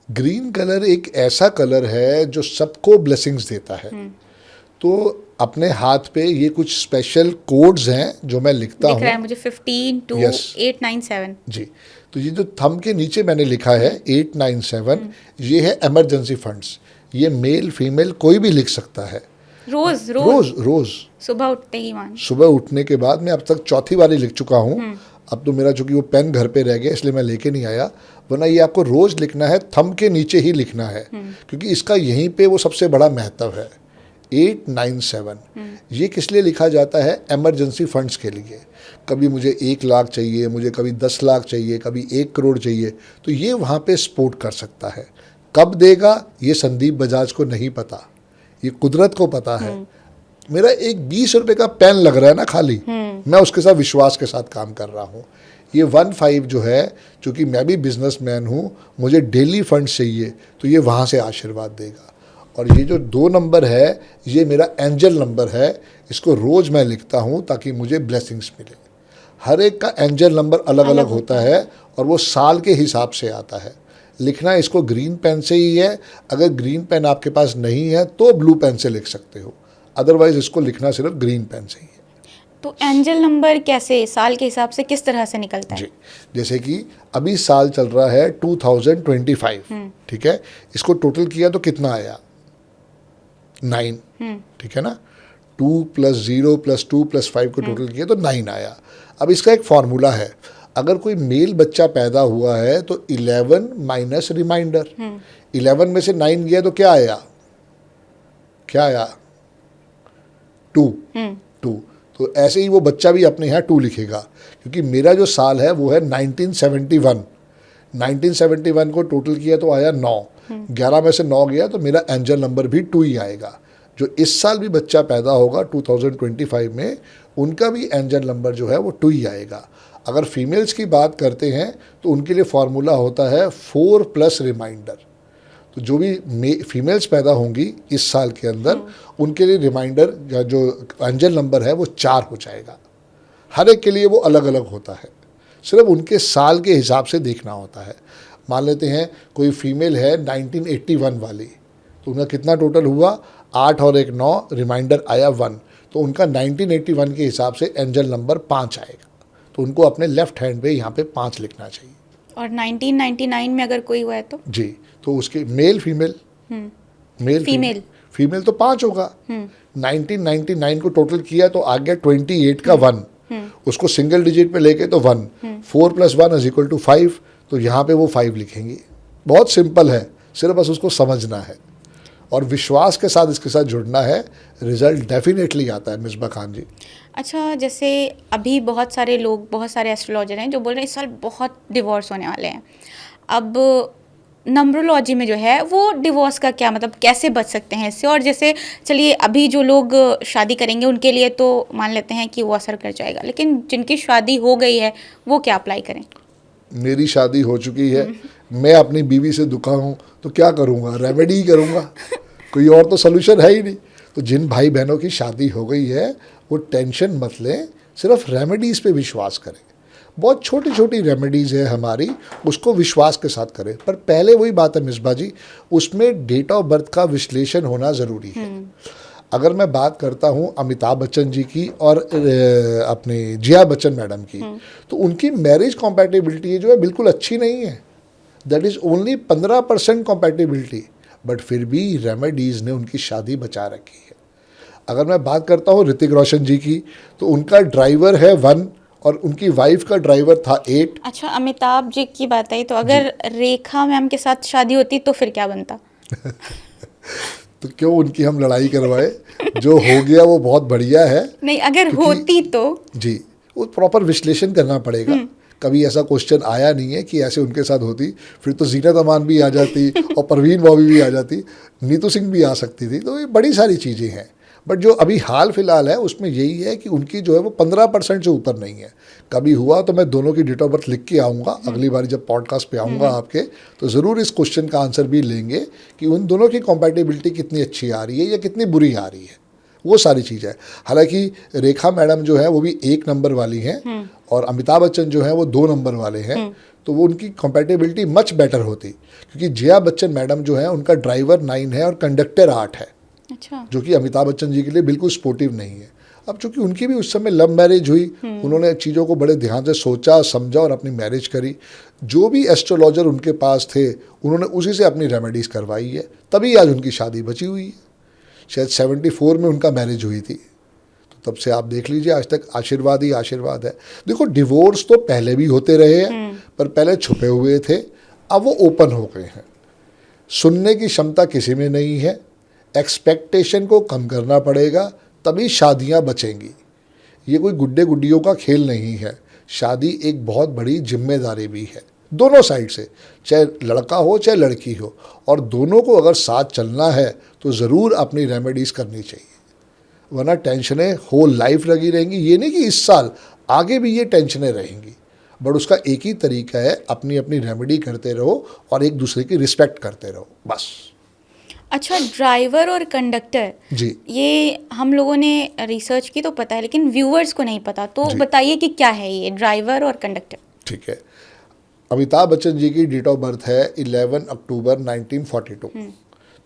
ग्रीन कलर एक ऐसा कलर है जो सबको ब्लेसिंग्स देता है। तो अपने हाथ पे ये कुछ स्पेशल कोड्स हैं जो मैं लिखता हूँ। दिख रहा है मुझे 15 to 897 जी। तो ये जो थंब के नीचे मैंने लिखा है 897, ये है इमरजेंसी फंड्स। ये मेल फीमेल कोई भी लिख सकता है। रोज सुबह उठते ही सुबह उठने के बाद, मैं अब तक 4थी बारी लिख चुका हूँ। अब तो मेरा चूंकि वो पेन घर पे रह गया इसलिए मैं लेके नहीं आया, वरना ये आपको रोज लिखना है, थंब के नीचे ही लिखना है, क्योंकि इसका यहीं पे वो सबसे बड़ा महत्व है। 897 ये किस लिए लिखा जाता है? इमरजेंसी फंड्स के लिए। कभी मुझे 1 लाख चाहिए, मुझे कभी 10 लाख चाहिए, कभी 1 करोड़ चाहिए, तो ये वहाँ पे सपोर्ट कर सकता है। कब देगा ये संदीप बजाज को नहीं पता, ये कुदरत को पता है। मेरा एक 20 रुपए का पेन लग रहा है ना खाली, मैं उसके साथ विश्वास के साथ काम कर रहा हूँ। ये 15 जो है, चूँकि मैं भी बिजनेसमैन हूँ, मुझे डेली फंड चाहिए, तो ये वहाँ से आशीर्वाद देगा। और ये जो 2 नंबर है, ये मेरा एंजल नंबर है, इसको रोज़ मैं लिखता हूँ ताकि मुझे ब्लेसिंग्स मिले। हर एक का एंजल नंबर अलग अलग होता है और वो साल के हिसाब से आता है। लिखना इसको ग्रीन पेन से ही है। अगर ग्रीन पेन आपके पास नहीं है तो ब्लू पेन से लिख सकते हो, अदरवाइज इसको लिखना सिर्फ ग्रीन पेन से ही है। तो एंजल नंबर कैसे, साल के हिसाब से किस तरह से निकलता है? जी, जैसे कि अभी साल चल रहा है 2025, ठीक है, इसको टोटल किया तो कितना आया? 9, ठीक है ना। 2 + 0 + 2 + 5 को टोटल किया तो 9 आया। अब इसका एक फॉर्मूला है, अगर कोई मेल बच्चा पैदा हुआ है तो 11 माइनस रिमाइंडर, 11 में से 9 गया तो क्या आया? 2। तो ऐसे ही वो बच्चा भी अपने यहाँ 2 लिखेगा, क्योंकि मेरा जो साल है वो है 1971। 1971 को टोटल किया तो आया 9, 11 में से 9 गया तो मेरा एंजल नंबर भी 2 ही आएगा। जो इस साल भी बच्चा पैदा होगा 2025 में, उनका भी एंजल नंबर जो है वो 2 ही आएगा। अगर फीमेल्स की बात करते हैं तो उनके लिए फॉर्मूला होता है 4 + रिमाइंडर। तो जो भी फीमेल्स पैदा होंगी इस साल के अंदर, उनके लिए रिमाइंडर या जो एंजल नंबर है वो 4 हो जाएगा। हर एक के लिए वो अलग अलग होता है, सिर्फ उनके साल के हिसाब से देखना होता है। मान लेते हैं कोई फीमेल है 1981 वाली, तो उनका कितना टोटल हुआ? 8 और 1 9, रिमाइंडर आया 1, तो उनका 1981 के हिसाब से एंजल नंबर 5 आएगा। तो उनको अपने लेफ्ट हैंड पे यहाँ पे 5 लिखना चाहिए। और 1999 में अगर कोई हुआ है तो? जी, तो उसके मेल फीमेल फीमेल तो 5 होगा। 1999 को टोटल किया तो आ गया 28 का 1, उसको सिंगल डिजिट पे लेके तो 1, 4 + 1 = 5, तो यहाँ पे वो 5 लिखेंगी। बहुत सिंपल है, सिर्फ बस उसको समझना है और विश्वास के साथ इसके साथ जुड़ना है, रिजल्ट डेफिनेटली आता है मिसबा खान जी। अच्छा, जैसे अभी बहुत सारे लोग, बहुत सारे एस्ट्रोलॉजर हैं जो बोल रहे हैं इस साल बहुत डिवोर्स होने वाले हैं। अब नंबरोलॉजी में जो है वो डिवोर्स का क्या मतलब, कैसे बच सकते हैं इससे? और जैसे चलिए अभी जो लोग शादी करेंगे उनके लिए तो मान लेते हैं कि वो असर कर जाएगा, लेकिन जिनकी शादी हो गई है वो क्या अप्लाई करें? मेरी शादी हो चुकी है, मैं अपनी बीवी से दुखा हूँ तो क्या करूँगा? रेमेडी ही करूँगा, कोई और तो सोल्यूशन है ही नहीं। तो जिन भाई बहनों की शादी हो गई है वो टेंशन मत लें, सिर्फ रेमेडीज़ पे विश्वास करें। बहुत छोटी छोटी रेमेडीज़ है हमारी, उसको विश्वास के साथ करें। पर पहले वही बात है मिसबा जी, उसमें डेट ऑफ बर्थ का विश्लेषण होना ज़रूरी है। अगर मैं बात करता हूँ अमिताभ बच्चन जी की और अपने जिया बच्चन मैडम की, तो उनकी मैरिज कॉम्पैटिबिलिटी जो है बिल्कुल अच्छी नहीं है। That is only 15% compatibility, but फिर भी रेमेडीज़ ने उनकी शादी बचा रखी है। अगर मैं बात करता हूँ ऋतिक रोशन जी की, तो उनका ड्राइवर है 1 और उनकी वाइफ का ड्राइवर था 8। अच्छा, अमिताभ जी की बात आई तो अगर रेखा मैम के साथ शादी होती तो फिर क्या बनता? तो क्यों उनकी हम लड़ाई करवाए? जो हो गया वो बहुत बढ़िया है। नहीं, अगर होती तो जी, वो प्रॉपर विश्लेषण करना पड़ेगा। कभी ऐसा क्वेश्चन आया नहीं है कि ऐसे उनके साथ होती, फिर तो जीनत अमान भी आ जाती और परवीन बॉबी भी आ जाती, नीतू सिंह भी आ सकती थी। तो ये बड़ी सारी चीज़ें हैं, बट जो अभी हाल फिलहाल है उसमें यही है कि उनकी जो है वो 15% से ऊपर नहीं है। कभी हुआ तो मैं दोनों की डेट ऑफ बर्थ लिख के आऊँगा, अगली बार जब पॉडकास्ट पे आऊँगा आपके, तो ज़रूर इस क्वेश्चन का आंसर भी लेंगे कि उन दोनों की कॉम्पैटिबिलिटी कितनी अच्छी आ रही है या कितनी बुरी आ रही है, वो सारी चीज़ है। हालांकि रेखा मैडम जो है वो भी 1 नंबर वाली हैं और अमिताभ बच्चन जो है वो 2 नंबर वाले हैं, तो वो उनकी कॉम्पैटिबिलिटी मच बेटर होती, क्योंकि जिया बच्चन मैडम जो है उनका ड्राइवर 9 है और कंडक्टर 8 है। अच्छा, जो कि अमिताभ बच्चन जी के लिए बिल्कुल सपोर्टिव नहीं है। अब चूंकि उनकी भी उस समय लव मैरिज हुई, उन्होंने चीज़ों को बड़े ध्यान से सोचा समझा और अपनी मैरिज करी। जो भी एस्ट्रोलॉजर उनके पास थे उन्होंने उसी से अपनी रेमेडीज़ करवाई है, तभी आज उनकी शादी बची हुई है। शायद 74 में उनका मैरिज हुई थी, तो तब से आप देख लीजिए आज तक आशीर्वाद ही आशीर्वाद है। देखो, डिवोर्स तो पहले भी होते रहे हैं, पर पहले छुपे हुए थे, अब वो ओपन हो गए हैं। सुनने की क्षमता किसी में नहीं है, एक्सपेक्टेशन को कम करना पड़ेगा, तभी शादियां बचेंगी। ये कोई गुड्डे गुड्डियों का खेल नहीं है। शादी एक बहुत बड़ी जिम्मेदारी भी है, दोनों साइड से, चाहे लड़का हो चाहे लड़की हो, और दोनों को अगर साथ चलना है तो ज़रूर अपनी रेमेडीज़ करनी चाहिए, वरना टेंशनें होल लाइफ लगी रहेंगी। ये नहीं कि इस साल, आगे भी ये टेंशनें रहेंगी, बट उसका एक ही तरीका है, अपनी अपनी रेमेडी करते रहो और एक दूसरे की रिस्पेक्ट करते रहो, बस। अच्छा, ड्राइवर और कंडक्टर जी, ये हम लोगों ने रिसर्च की तो पता है, लेकिन व्यूअर्स को नहीं पता, तो जी। बताइए कि क्या है ये ड्राइवर और कंडक्टर? ठीक है, अमिताभ बच्चन जी की डेट ऑफ बर्थ है 11 अक्टूबर 1942।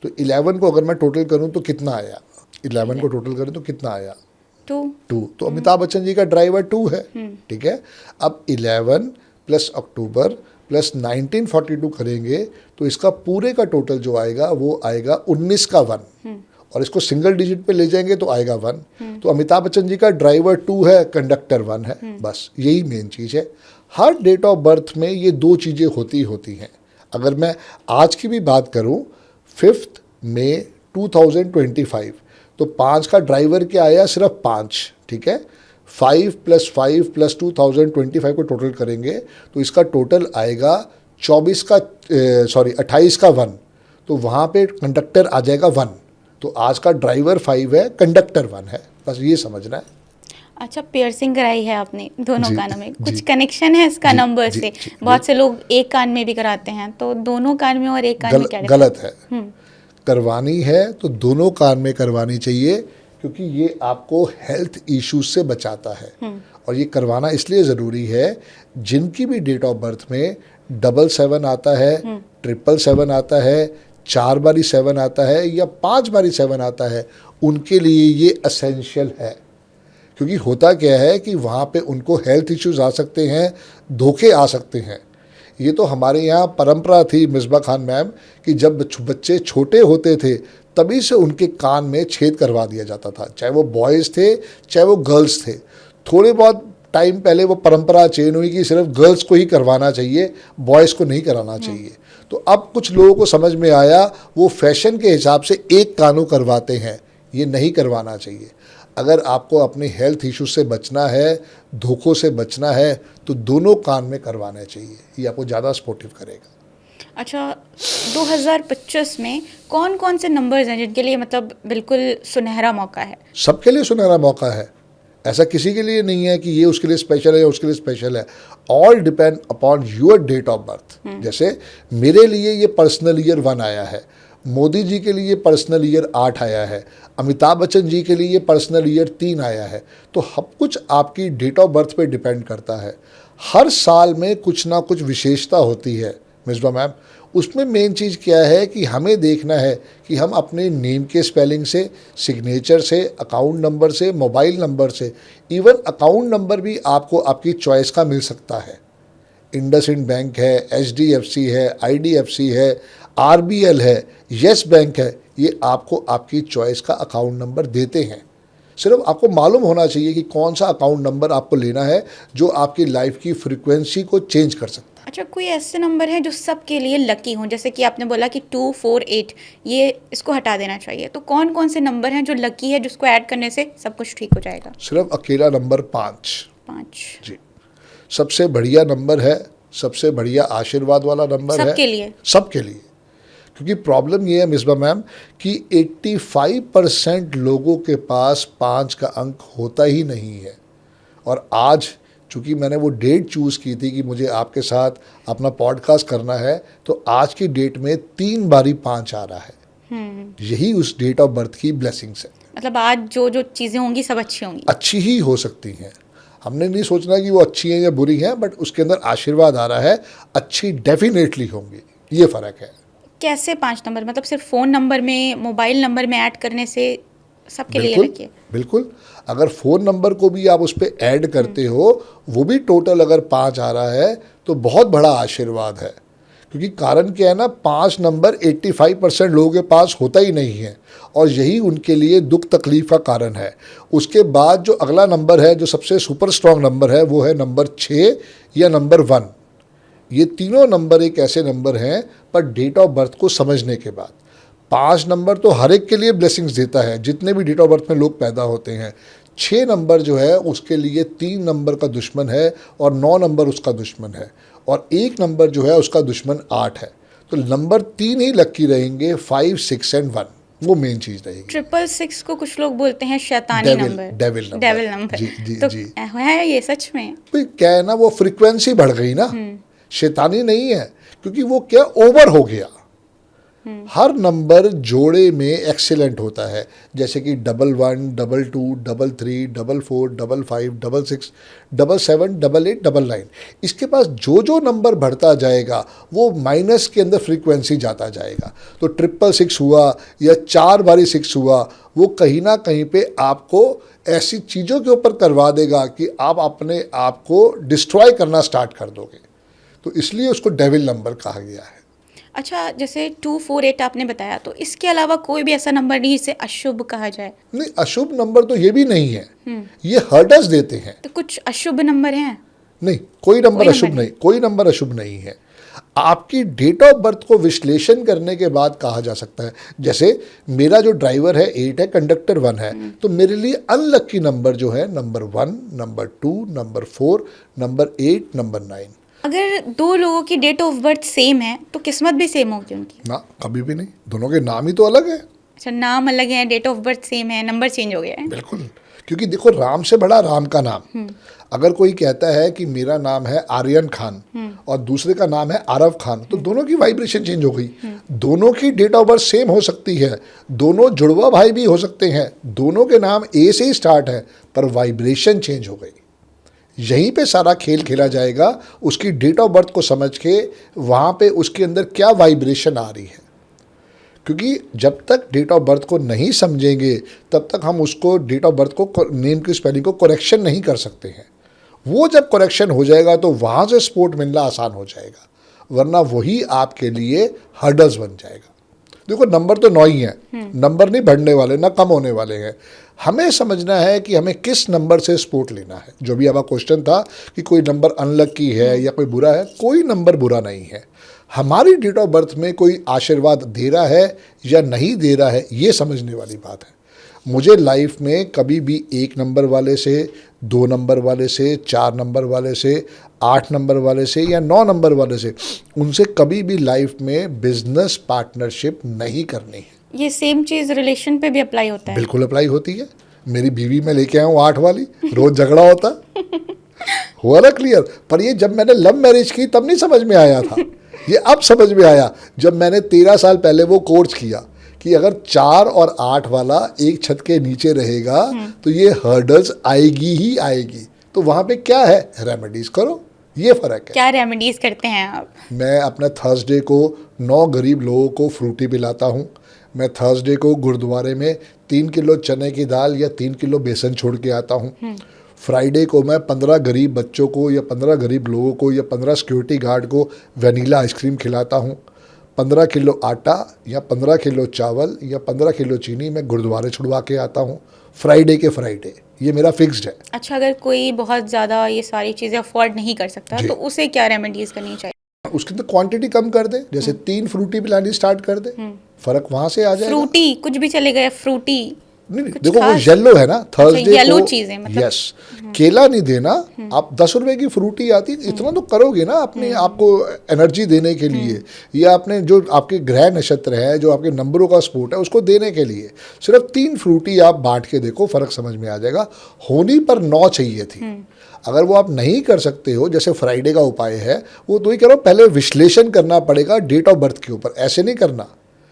तो 11 को अगर मैं टोटल करूं तो कितना आया? 11 को टोटल करें तो कितना आया? 2। तो अमिताभ बच्चन जी का ड्राइवर 2 है, ठीक है। अब 11 प्लस अक्टूबर प्लस 1942 करेंगे तो इसका पूरे का टोटल जो आएगा वो आएगा 19 का 1, और इसको सिंगल डिजिट पे ले जाएंगे तो आएगा 1। तो अमिताभ बच्चन जी का ड्राइवर 2 है, कंडक्टर 1 है, बस यही मेन चीज़ है। हर डेट ऑफ बर्थ में ये 2 चीज़ें होती हैं। अगर मैं आज की भी बात करूं, 5 मई 2025, तो 5 का ड्राइवर क्या आया? सिर्फ 5, ठीक है। 5 + 5 + 2025 को टोटल करेंगे तो इसका टोटल आएगा 28 का 1, तो वहाँ पे कंडक्टर आ जाएगा 1। तो आज का ड्राइवर 5 है, कंडक्टर 1 है, बस ये समझना है। अच्छा, पियर्सिंग कराई है आपने दोनों जी, कानों में, कुछ जी। कनेक्शन है इसका जी, नंबर जी, से? जी, बहुत से लोग एक कान में भी कराते हैं, तो दोनों कान में और एक कान में क्या गलत है। करवानी है तो दोनों कान में करवानी चाहिए, क्योंकि ये आपको हेल्थ इश्यूज से बचाता है। और ये करवाना इसलिए ज़रूरी है, जिनकी भी डेट ऑफ बर्थ में 777 आता है, 777 आता है, 4 बारी 7 आता है या 5 बारी 7 आता है, उनके लिए ये असेंशियल है। क्योंकि होता क्या है कि वहाँ पे उनको हेल्थ इश्यूज आ सकते हैं, धोखे आ सकते हैं। ये तो हमारे यहाँ परंपरा थी मिसबा खान मैम कि जब बच्चे छोटे होते थे तभी से उनके कान में छेद करवा दिया जाता था, चाहे वो बॉयज़ थे चाहे वो गर्ल्स थे। थोड़े बहुत टाइम पहले वो परंपरा चेंज हुई कि सिर्फ गर्ल्स को ही करवाना चाहिए, बॉयज़ को नहीं कराना चाहिए। तो अब कुछ लोगों को समझ में आया, वो फैशन के हिसाब से एक कानों करवाते हैं, ये नहीं करवाना चाहिए। अगर आपको अपने हेल्थ इशू से बचना है, धोखों से बचना है, तो दोनों कान में करवाने चाहिए, ये आपको ज़्यादा सपोर्टिव करेगा। अच्छा, 2025 में कौन कौन से नंबर्स हैं जिनके लिए मतलब बिल्कुल सुनहरा मौका है? सबके लिए सुनहरा मौका है, ऐसा किसी के लिए नहीं है कि ये उसके लिए स्पेशल है या उसके लिए स्पेशल है। All depend upon your date of birth. जैसे मेरे लिए ये पर्सनल ईयर 1 आया है, मोदी जी के लिए पर्सनल ईयर 8 आया है, अमिताभ बच्चन जी के लिए पर्सनल ईयर 3 आया है। तो सब कुछ आपकी डेट ऑफ बर्थ पे डिपेंड करता है। हर साल में कुछ ना कुछ विशेषता होती है मिसबा मैम। उसमें मेन चीज़ क्या है कि हमें देखना है कि हम अपने नेम के स्पेलिंग से, सिग्नेचर से, अकाउंट नंबर से, मोबाइल नंबर से, इवन अकाउंट नंबर भी आपको आपकी चॉइस का मिल सकता है। इंडसइंड बैंक है, HDFC है, IDFC है, RBL है, येस बैंक है, ये आपको आपकी चॉइस का अकाउंट नंबर देते हैं। सिर्फ आपको मालूम होना चाहिए कि कौन सा अकाउंट नंबर आपको लेना है जो आपकी लाइफ की फ्रीक्वेंसी को चेंज कर सकता है। अच्छा, कोई ऐसे नंबर हैं जो सबके लिए लकी हों? जैसे कि आपने बोला कि 248, ये इसको हटा देना चाहिए, तो कौन कौन से नंबर हैं जो लकी है, जिसको ऐड करने से सब कुछ ठीक हो जाएगा? सिर्फ अकेला नंबर 5 5 जी सबसे बढ़िया नंबर है, सबसे बढ़िया आशीर्वाद वाला नंबर है सबके लिए। सबके लिए। क्योंकि प्रॉब्लम ये है मिसबा मैम कि 85% लोगों के पास 5 का अंक होता ही नहीं है। और आज चूँकि मैंने वो डेट चूज़ की थी कि मुझे आपके साथ अपना पॉडकास्ट करना है, तो आज की डेट में 3 बारी 5 आ रहा है। यही उस डेट ऑफ बर्थ की ब्लेसिंग्स है। मतलब आज जो जो चीज़ें होंगी सब अच्छी होंगी। अच्छी ही हो सकती हैं। हमने नहीं सोचना कि वो अच्छी हैं या बुरी हैं, बट उसके अंदर आशीर्वाद आ रहा है, अच्छी डेफिनेटली होंगी, ये फ़र्क है। कैसे 5 नंबर? मतलब सिर्फ फ़ोन नंबर में, मोबाइल नंबर में ऐड करने से सबके लिए बिल्कुल लकी है? बिल्कुल। अगर फ़ोन नंबर को भी आप उस पर ऐड करते हो, वो भी टोटल अगर 5 आ रहा है तो बहुत बड़ा आशीर्वाद है। क्योंकि कारण क्या है ना, 5 नंबर 85% लोगों के पास होता ही नहीं है, और यही उनके लिए दुख तकलीफ का कारण है। उसके बाद जो अगला नंबर है, जो सबसे सुपर स्ट्रॉन्ग नंबर है, वो है नंबर 6 या नंबर 1। ये तीनों नंबर एक ऐसे नंबर हैं, पर डेट ऑफ बर्थ को समझने के बाद 5 नंबर तो हर एक के लिए ब्लेसिंग्स देता है, जितने भी डेट ऑफ बर्थ में लोग पैदा होते हैं। 6 नंबर जो है उसके लिए 3 नंबर का दुश्मन है, और 9 नंबर उसका दुश्मन है, और 1 नंबर जो है उसका दुश्मन 8 है। तो नंबर 3 ही लकी रहेंगे, 5, 6 एंड 1, वो मेन चीज़ रहेगी। 666 को कुछ लोग बोलते हैं शैतानी नंबर, डेविल नंबर। जी, जी तो जी है ये सच में? भाई क्या है ना, वो फ्रीक्वेंसी बढ़ गई ना, शैतानी नहीं है, क्योंकि वो क्या ओवर हो गया। हर नंबर जोड़े में एक्सीलेंट होता है, जैसे कि 11, 22, 33, 44, 55, 66, 77, 88, 99। इसके पास जो जो नंबर बढ़ता जाएगा वो माइनस के अंदर फ्रीक्वेंसी जाता जाएगा। तो 666 हुआ या 4 बारी 6 हुआ, वो कहीं ना कहीं पे आपको ऐसी चीज़ों के ऊपर करवा देगा कि आप अपने आप को डिस्ट्रॉय करना स्टार्ट कर दोगे। तो इसलिए उसको डेविल नंबर कहा गया है। अच्छा, जैसे 248 आपने बताया, तो इसके अलावा कोई भी ऐसा नंबर नहीं जिसे अशुभ कहा जाए? नहीं, अशुभ नंबर तो ये भी नहीं है, ये हर्टस देते हैं। तो कुछ अशुभ नंबर हैं? नहीं, कोई नंबर अशुभ नहीं, कोई नंबर अशुभ नहीं है। आपकी डेट ऑफ बर्थ को विश्लेषण करने के बाद कहा जा सकता है। जैसे मेरा जो ड्राइवर है 8 है, कंडक्टर 1 है, तो मेरे लिए अनलकी नंबर जो है number 1, number 2, number 4, number 8, number 9। अगर 2 लोगों की डेट ऑफ बर्थ सेम है तो किस्मत भी सेम होगी उनकी? ना, कभी भी नहीं, दोनों के नाम ही तो अलग है। अच्छा, नाम अलग है, डेट ऑफ बर्थ सेम है, नंबर चेंज हो गया है? बिल्कुल, क्योंकि देखो राम से बड़ा राम का नाम। अगर कोई कहता है कि मेरा नाम है आर्यन खान और दूसरे का नाम है आरव खान, तो दोनों की वाइब्रेशन चेंज हो गई। दोनों की डेट ऑफ बर्थ सेम हो सकती है, दोनों जुड़वा भाई भी हो सकते हैं, दोनों के नाम ए से ही स्टार्ट है, पर वाइब्रेशन चेंज हो गई। यहीं पे सारा खेल खेला जाएगा, उसकी डेट ऑफ बर्थ को समझ के वहाँ पे उसके अंदर क्या वाइब्रेशन आ रही है। क्योंकि जब तक डेट ऑफ बर्थ को नहीं समझेंगे तब तक हम उसको डेट ऑफ बर्थ को, नेम की स्पेलिंग को करेक्शन नहीं कर सकते हैं। वो जब करेक्शन हो जाएगा तो वहाँ से सपोर्ट मिलना आसान हो जाएगा, वरना वही आपके लिए हर्डल्स बन जाएगा। देखो नंबर तो 9 ही है, नंबर नहीं बढ़ने वाले ना कम होने वाले हैं। हमें समझना है कि हमें किस नंबर से सपोर्ट लेना है। जो भी आपका क्वेश्चन था कि कोई नंबर अनलकी है या कोई बुरा है, कोई नंबर बुरा नहीं है। हमारी डेट ऑफ बर्थ में कोई आशीर्वाद दे रहा है या नहीं दे रहा है, ये समझने वाली बात है। मुझे लाइफ में कभी भी 1 नंबर वाले से, 2 नंबर वाले से, 4 नंबर वाले से, 8 नंबर वाले से या 9 नंबर वाले से, उनसे कभी भी लाइफ में बिजनेस पार्टनरशिप नहीं करनी है। ये सेम चीज़ रिलेशन पे भी अप्लाई होता है? बिल्कुल अप्लाई होती है। मेरी बीवी मैं लेके आया हूँ 8 वाली, रोज झगड़ा होता हुआ ना क्लियर। पर ये जब मैंने लव मैरिज की तब नहीं समझ में आया था, ये अब समझ में आया जब मैंने 13 साल पहले वो कोर्स किया कि अगर 4 और 8 वाला एक छत के नीचे रहेगा तो ये हर्डल्स आएगी ही आएगी। तो वहाँ पे क्या है, रेमेडीज करो, ये फ़र्क है। क्या रेमेडीज करते हैं आप? मैं अपना थर्सडे को 9 गरीब लोगों को फ्रूटी पिलाता हूँ। मैं थर्सडे को गुरुद्वारे में 3 किलो चने की दाल या 3 किलो बेसन छोड़ के आता हूँ। फ्राइडे को मैं 15 गरीब बच्चों को या 15 गरीब लोगों को या 15 सिक्योरिटी गार्ड को वनीला आइसक्रीम खिलाता हूँ। 15 किलो आटा या 15 किलो चावल या 15 किलो चीनी मैं गुरुद्वारे छुड़वा के आता हूँ फ्राइडे के फ्राइडे। ये मेरा फिक्स्ड है। अच्छा, अगर कोई बहुत ज़्यादा ये सारी चीज़ें अफोर्ड नहीं कर सकता तो उसे क्या रेमेडीज करनी चाहिए? उसकी तो क्वांटिटी कम कर दे, जैसे 3 फ्रूटी पिलानी स्टार्ट कर दे, फर्क वहां से आ जाएगा। फ्रूटी कुछ भी चलेगा, फ्रूटी नहीं, देखो वो येलो है ना थर्सडे येलो को, चीजें मतलब। यस, केला नहीं देना। आप 10 रुपए की फ्रूटी आती, इतना तो करोगे ना अपने आपको एनर्जी देने के लिए, या अपने जो आपके ग्रह नक्षत्र है, जो आपके नंबरों का सपोर्ट है, उसको देने के लिए सिर्फ 3 फ्रूटी आप बांट के देखो, फर्क समझ में आ जाएगा। होनी पर 9 चाहिए थी। अगर वो आप नहीं कर सकते हो, जैसे फ्राइडे का उपाय है, वो तो ही करो, पहले विश्लेषण करना पड़ेगा डेट ऑफ बर्थ के ऊपर, ऐसे नहीं करना।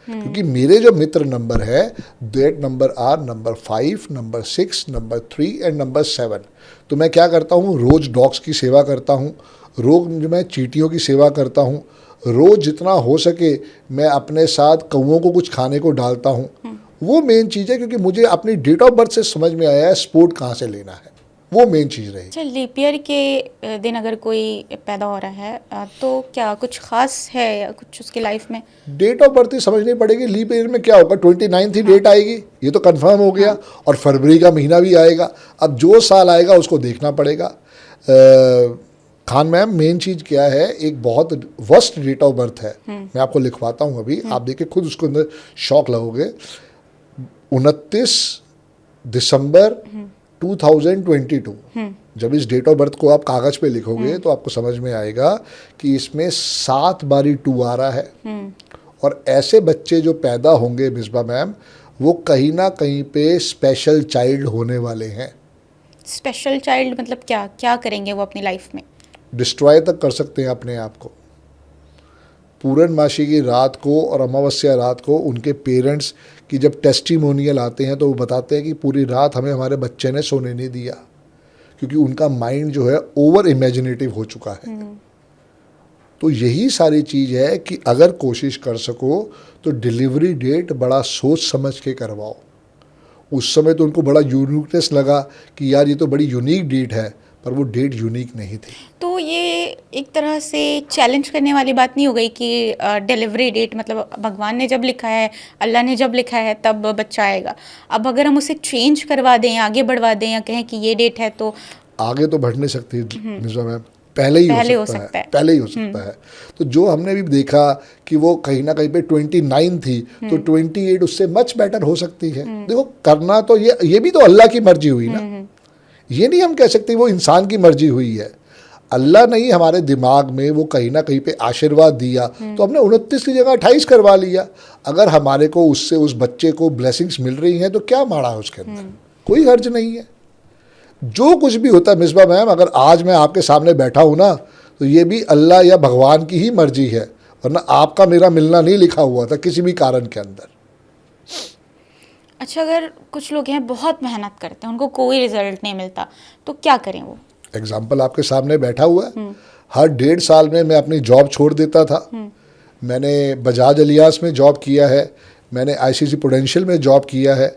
क्योंकि मेरे जो मित्र नंबर है, date number are number 5, number 6, number 3 and number 7। तो मैं क्या करता हूँ, रोज़ डॉग्स की सेवा करता हूँ, रोज़ मैं चींटियों की सेवा करता हूँ, रोज़ जितना हो सके मैं अपने साथ कौओं को कुछ खाने को डालता हूँ। वो मेन चीज़ है, क्योंकि मुझे अपनी डेट ऑफ बर्थ से समझ में आया है सपोर्ट कहाँ से लेना है, वो मेन चीज़ रही। अच्छा, लीप ईयर के दिन अगर कोई पैदा हो रहा है तो क्या कुछ खास है या कुछ उसकी लाइफ में? डेट ऑफ बर्थ ही समझनी पड़ेगी। लीप ईयर में क्या होगा, 29 ही डेट आएगी, ये तो कंफर्म हो गया। और फरवरी का महीना भी आएगा। अब जो साल आएगा उसको देखना पड़ेगा। खान मैम, मेन चीज़ क्या है, एक बहुत वर्स्ट डेट ऑफ बर्थ है, मैं आपको लिखवाता हूँ अभी, आप देखिए खुद उसके अंदर शॉक लगोगे। 29 दिसंबर 2022। जब इस डेट ऑफ बर्थ को आप कागज पे लिखोगे तो आपको समझ में आएगा कि इसमें 7 बारी 2 आ रहा है। और ऐसे बच्चे जो पैदा होंगे मिसबा मैम, वो कहीं ना कहीं पे स्पेशल चाइल्ड होने वाले हैं। स्पेशल चाइल्ड मतलब क्या क्या करेंगे वो अपनी लाइफ में? डिस्ट्रॉय तक कर सकते हैं अपने आप को। पूर्णमासी की रात को और अमावस्या रात को उनके पेरेंट्स की जब टेस्टिमोनियल आते हैं तो वो बताते हैं कि पूरी रात हमें हमारे बच्चे ने सोने नहीं दिया, क्योंकि उनका माइंड जो है ओवर इमेजिनेटिव हो चुका है। तो यही सारी चीज़ है कि अगर कोशिश कर सको तो डिलीवरी डेट बड़ा सोच समझ के करवाओ। उस समय तो उनको बड़ा यूनिकनेस लगा कि यार ये तो बड़ी यूनिक डेट है, पर वो डेट यूनिक नहीं थी। तो ये एक तरह से चैलेंज करने वाली बात नहीं हो गई कि डिलीवरी डेट मतलब भगवान ने जब लिखा है, अल्लाह ने जब लिखा है तब बच्चा आएगा। अब अगर हम उसे चेंज करवा दें, आगे बढ़वा दें या कहें कि ये डेट है, तो आगे तो बढ़ नहीं सकती मिर्जा मैम, पहले ही हो सकता है, पहले ही हो सकता है। तो जो हमने भी देखा कि वो कहीं ना कहीं पे 29 थी, तो 28 उससे मच बेटर हो सकती है। देखो करना तो ये भी तो अल्लाह की मर्जी हुई ना, ये नहीं हम कह सकते वो इंसान की मर्जी हुई है। अल्लाह ने ही हमारे दिमाग में वो कहीं ना कहीं पे आशीर्वाद दिया, तो हमने 29 की जगह 28 करवा लिया। अगर हमारे को उससे उस बच्चे को ब्लेसिंग्स मिल रही हैं तो क्या माड़ा है उसके अंदर, कोई हर्ज नहीं है। जो कुछ भी होता है मिसबा मैम, अगर आज मैं आपके सामने बैठा हूँ ना, तो ये भी अल्लाह या भगवान की ही मर्जी है, वरना आपका मेरा मिलना नहीं लिखा हुआ था किसी भी कारण के अंदर। अच्छा, अगर कुछ लोग हैं बहुत मेहनत करते हैं, उनको कोई रिजल्ट नहीं मिलता, तो क्या करें वो? एग्जाम्पल आपके सामने बैठा हुआ है। हर 1.5 साल में मैं अपनी जॉब छोड़ देता था। मैंने बजाज अलियास में जॉब किया है, मैंने आईसीसी प्रूडेंशियल में जॉब किया है,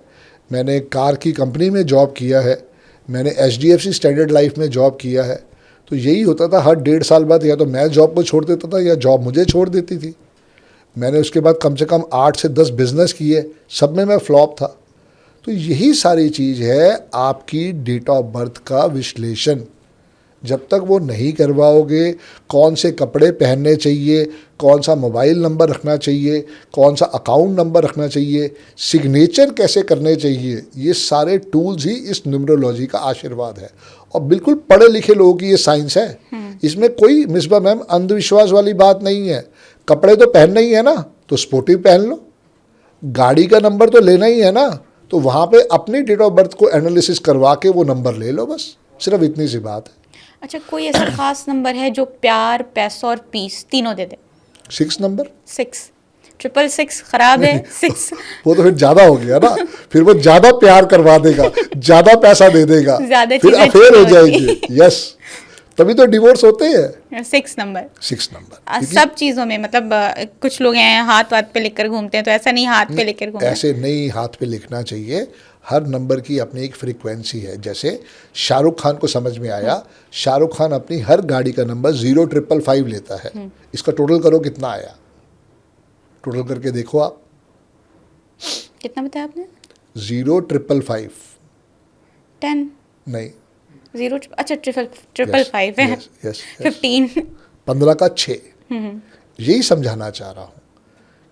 मैंने कार की कंपनी में जॉब किया है, मैंने एचडीएफसी स्टैंडर्ड लाइफ में जॉब किया है। तो यही होता था, हर 1.5 साल बाद या तो मैं जॉब को छोड़ देता था या जॉब मुझे छोड़ देती थी। मैंने उसके बाद कम से कम 8 से 10 बिजनेस किए, सब में मैं फ्लॉप था। तो यही सारी चीज़ है आपकी डेट ऑफ बर्थ का विश्लेषण। जब तक वो नहीं करवाओगे, कौन से कपड़े पहनने चाहिए, कौन सा मोबाइल नंबर रखना चाहिए, कौन सा अकाउंट नंबर रखना चाहिए, सिग्नेचर कैसे करने चाहिए, ये सारे टूल्स ही इस न्यूमरोलॉजी का आशीर्वाद है। और बिल्कुल पढ़े लिखे लोगों की ये साइंस है। इसमें कोई मिसबा मैम अंधविश्वास वाली बात नहीं है। कपड़े तो पहनने ही है ना, तो स्पोर्टिव पहन लो। गाड़ी का नंबर तो लेना ही है ना, तो वहाँ पे अपनी डेट ऑफ बर्थ को एनालिसिस करवा के वो नंबर ले लो, बस सिर्फ इतनी सी बात है। अच्छा, कोई ऐसा खास नंबर है जो प्यार, पैसा और पीस तीनों दे दे? 6 नंबर। 6 खराब है 6। वो तो फिर ज्यादा हो गया ना, फिर वो ज्यादा प्यार करवा देगा, ज्यादा पैसा दे देगा, ज्यादा फिर चीजें अफेयर हो अच्छी होती जाएगी। यस, तभी तो डिवोर्स होते हैं। 6 नंबर 6 नंबर सब चीजों में, मतलब कुछ लोग हैं हाथ पे लेकर घूमते हैं, तो ऐसा नहीं हाथ पे लेकर घूमना। ऐसे नहीं हाथ पे लिखना चाहिए। हर नंबर की अपनी एक फ्रीक्वेंसी है। जैसे शाहरुख खान को समझ में आया, शाहरुख खान अपनी हर गाड़ी का नंबर 0555 लेता है। इसका टोटल करो कितना आया, टोटल करके देखो आप। कितना बताया आपने? 0555 10 नहीं 0, अच्छा ट्रिपल फाइव है। यस 15 15 का 6। यही समझाना चाह रहा हूँ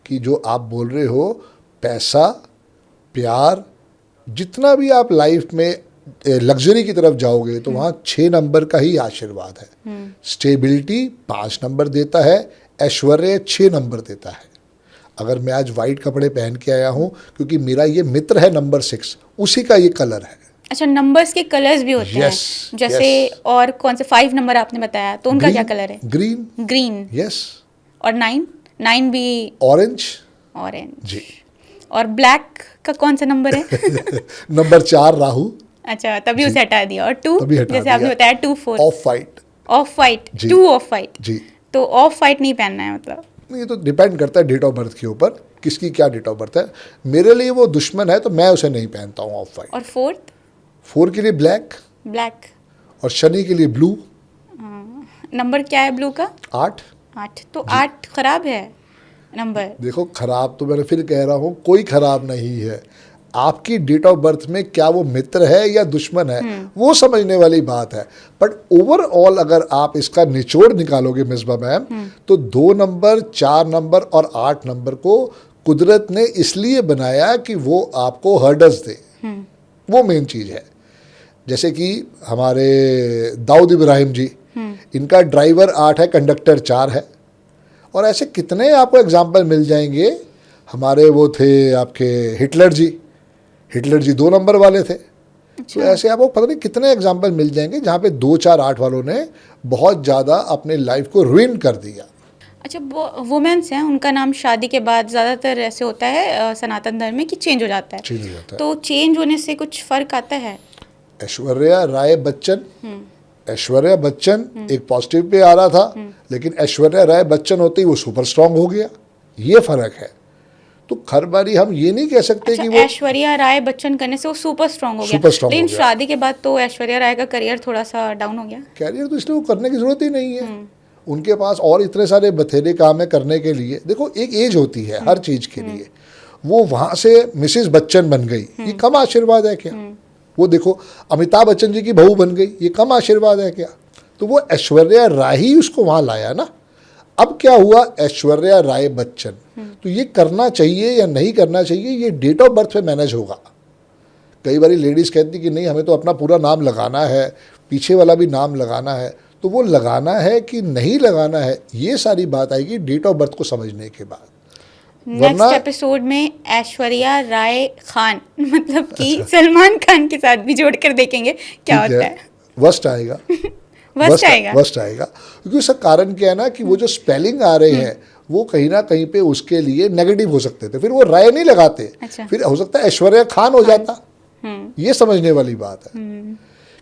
कि जो आप बोल रहे हो, पैसा, प्यार, जितना भी आप लाइफ में लग्जरी की तरफ जाओगे तो वहाँ 6 नंबर का ही आशीर्वाद है। स्टेबिलिटी 5 नंबर देता है, ऐश्वर्य 6 नंबर देता है। अगर मैं आज वाइट कपड़े पहन के आया हूँ क्योंकि मेरा ये मित्र है नंबर 6, उसी का ये कलर है। अच्छा, नंबर्स के कलर्स भी होते हैं जैसे और कौन से 5 नंबर आपने बताया, तो उनका क्या कलर है? ग्रीन। यस। और 9 भी ऑरेंज जी। और ब्लैक का कौन सा नंबर है? नंबर 4 राहु। अच्छा, तभी उसे हटा दिया। और 2 हटा जैसे आपने बताया 2 4 ऑफ वाइट 2 ऑफ वाइट जी। तो ऑफ वाइट नहीं पहनना है मतलब? ये तो डिपेंड करता है डेट ऑफ बर्थ के ऊपर, किसकी क्या डेट ऑफ बर्थ है। मेरे लिए वो दुश्मन है तो मैं उसे नहीं पहनता हूँ ऑफ वाइट। और 4 के लिए ब्लैक और शनि के लिए ब्लू। नंबर क्या है ब्लू का? 8। तो 8 खराब है नंबर? देखो, खराब तो मैंने फिर कह रहा हूँ, कोई खराब नहीं है। आपकी डेट ऑफ बर्थ में क्या वो मित्र है या दुश्मन है, वो समझने वाली बात है। बट ओवरऑल अगर आप इसका निचोड़ निकालोगे मिसबा मैम, तो 2 नंबर, 4 नंबर और 8 नंबर को कुदरत ने इसलिए बनाया कि वो आपको हर्डल्स दे। वो मेन चीज़ है। जैसे कि हमारे दाऊद इब्राहिम जी, इनका ड्राइवर 8 है, कंडक्टर 4 है। और ऐसे कितने आपको एग्जाम्पल मिल जाएंगे। हमारे वो थे आपके हिटलर जी 2 नंबर वाले थे। तो ऐसे आपको पता नहीं कितने एग्जाम्पल मिल जाएंगे जहाँ पे 2 4 8 वालों ने बहुत ज़्यादा अपने लाइफ को रुइन कर दिया। अच्छा, वो वुमेन्स हैं, उनका नाम शादी के बाद ज़्यादातर ऐसे होता है सनातन धर्म में कि चेंज हो जाता है। तो चेंज होने से कुछ फ़र्क आता है? ऐश्वर्या राय बच्चन एक पॉजिटिव पे आ रहा था, लेकिन ऐश्वर्या राय बच्चन होते ही वो सुपर स्ट्रांग हो गया। ये फर्क है। तो हर बारी हम ये नहीं कह सकते कि वो ऐश्वर्या राय बच्चन करने से वो सुपर स्ट्रांग हो गया, लेकिन शादी के बाद तो ऐश्वर्या राय का करियर थोड़ा सा डाउन हो गया। करियर तो इसलिए वो करने की जरूरत ही नहीं है। उनके पास और इतने सारे बथेरे काम है करने के लिए। देखो, एक एज होती है हर चीज के लिए। वो वहां से मिसेस बच्चन बन गई, ये कम आशीर्वाद है क्या? वो देखो, अमिताभ बच्चन जी की बहू बन गई, ये कम आशीर्वाद है क्या? तो वो ऐश्वर्या राय ही उसको वहां लाया ना। अब क्या हुआ, ऐश्वर्या राय बच्चन, तो ये करना चाहिए या नहीं करना चाहिए, ये डेट ऑफ बर्थ पे मैनेज होगा। कई बार लेडीज़ कहती कि नहीं, हमें तो अपना पूरा नाम लगाना है, पीछे वाला भी नाम लगाना है। तो वो लगाना है कि नहीं लगाना है, ये सारी बात आएगी डेट ऑफ बर्थ को समझने के बाद। नेक्स्ट एपिसोड में ऐश्वर्या राय खान मतलब कि सलमान खान के साथ भी जोड़कर देखेंगे क्या होता है। वर्स्ट आएगा। वर्स्ट आएगा क्योंकि उसका कारण क्या है ना कि वो जो स्पेलिंग आ रहे हैं वो कहीं ना कहीं पे उसके लिए नेगेटिव हो सकते थे, फिर वो राय नहीं लगाते। अच्छा। फिर हो सकता है ऐश्वर्या खान हो जाता। ये समझने वाली बात है।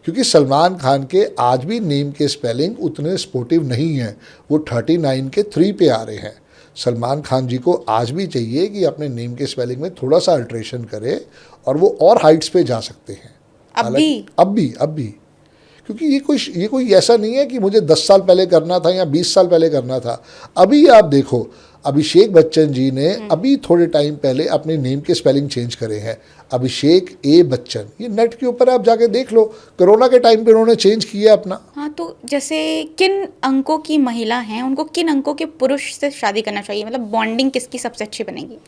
क्योंकि सलमान खान के आज भी नेम के स्पेलिंग उतने स्पोर्टिव नहीं है। वो 39 के 3 पे आ रहे हैं। सलमान खान जी को आज भी चाहिए कि अपने नेम के स्पेलिंग में थोड़ा सा अल्ट्रेशन करे और वो और हाइट्स पे जा सकते हैं। अब भी क्योंकि ये कोई ऐसा नहीं है कि मुझे 10 साल पहले करना था या 20 साल पहले करना था। अभी आप देखो, अभिषेक बच्चन जी ने अभी थोड़े टाइम पहले अपने नेम के स्पेलिंग चेंज करे हैं, अभिषेक ए बच्चन। ये नेट के ऊपर आप जाके देख लो, कोरोना के टाइम पे उन्होंने चेंज किया अपना। हाँ, तो जैसे किन अंकों की महिला हैं, उनको किन अंकों के पुरुष से शादी करना चाहिए, मतलब बॉन्डिंग किसकी सबसे अच्छी बनेगी?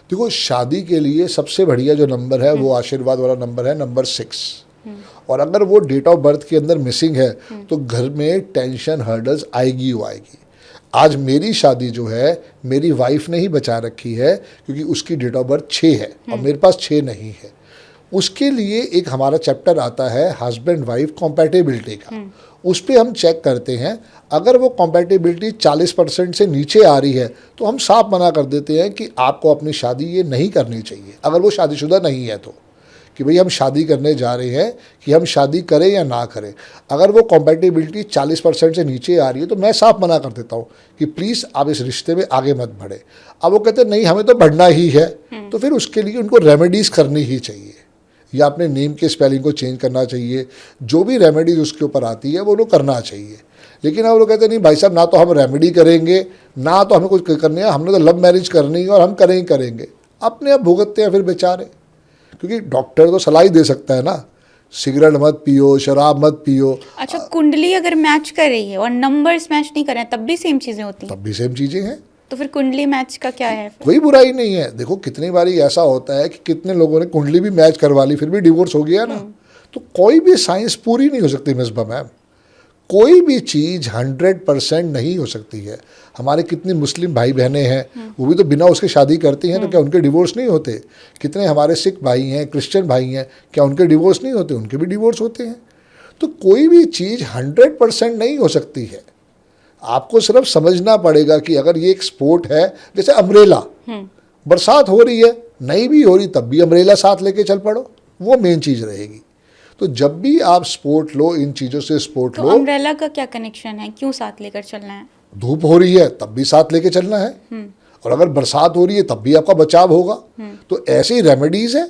देखो, शादी के लिए सबसे बढ़िया जो नंबर है वो आशीर्वाद वाला नंबर है, नंबर 6। और अगर वो डेट ऑफ बर्थ के अंदर मिसिंग है तो घर में टेंशन हर्डल्स आएगी वो आएगी। आज मेरी शादी जो है मेरी वाइफ ने ही बचा रखी है, क्योंकि उसकी डेट ऑफ बर्थ 6 है और मेरे पास 6 नहीं है। उसके लिए एक हमारा चैप्टर आता है हस्बैंड वाइफ कॉम्पैटिबिलिटी का। उस पर हम चेक करते हैं, अगर वो कॉम्पैटिबिलिटी 40% से नीचे आ रही है तो हम साफ मना कर देते हैं कि आपको अपनी शादी ये नहीं करनी चाहिए, अगर वो शादीशुदा नहीं है तो, कि भाई हम शादी करने जा रहे हैं, कि हम शादी करें या ना करें। अगर वो कॉम्पैटिबिलिटी 40% से नीचे आ रही है तो मैं साफ मना कर देता हूँ कि प्लीज़ आप इस रिश्ते में आगे मत बढ़े। अब वो कहते हैं नहीं हमें तो बढ़ना ही है, तो फिर उसके लिए उनको रेमेडीज़ करनी ही चाहिए, या अपने नेम के स्पेलिंग को चेंज करना चाहिए, जो भी रेमेडीज उसके ऊपर आती है वो लोग करना चाहिए। लेकिन अब लोग कहते हैं नहीं भाई साहब, ना तो हम रेमेडी करेंगे ना तो हमें कुछ करनी है, हमने तो लव मैरिज करनी है और हम करेंगे। अपने आप भुगतते हैं फिर बेचारे, क्योंकि डॉक्टर तो सलाह ही दे सकता है ना, सिगरेट मत पियो, शराब मत पियो। अच्छा, कुंडली अगर मैच कर रही है और नंबर्स मैच नहीं कर रहे हैं तब भी सेम चीज़ें होती हैं? तब भी सेम चीज़ें हैं, तो फिर कुंडली मैच का क्या है? कोई बुराई नहीं है। देखो कितनी बारी ऐसा होता है कि कितने लोगों ने कुंडली भी मैच करवा ली फिर भी डिवोर्स हो गया ना। तो कोई भी साइंस पूरी नहीं हो सकती मिसबा मैम, कोई भी चीज़ 100% नहीं हो सकती है। हमारे कितने मुस्लिम भाई बहनें हैं वो भी तो बिना उसके शादी करती हैं, तो क्या उनके डिवोर्स नहीं होते? कितने हमारे सिख भाई हैं, क्रिश्चियन भाई हैं, क्या उनके डिवोर्स नहीं होते? उनके भी डिवोर्स होते हैं। तो कोई भी चीज़ 100% नहीं हो सकती है। आपको सिर्फ समझना पड़ेगा कि अगर ये एक स्पोर्ट है, जैसे अम्ब्रेला, बरसात हो रही है नहीं भी हो रही तब भी अम्ब्रेला साथ लेके चल पड़ो, वो मेन चीज़ रहेगी। तो जब भी आप स्पोर्ट लो, इन चीज़ों से स्पोर्ट तो लो। अम्ब्रेला का क्या कनेक्शन है, क्यों साथ लेकर चलना है? धूप हो रही है तब भी साथ लेके चलना है, और अगर बरसात हो रही है तब भी आपका बचाव होगा। तो ऐसी रेमेडीज़ है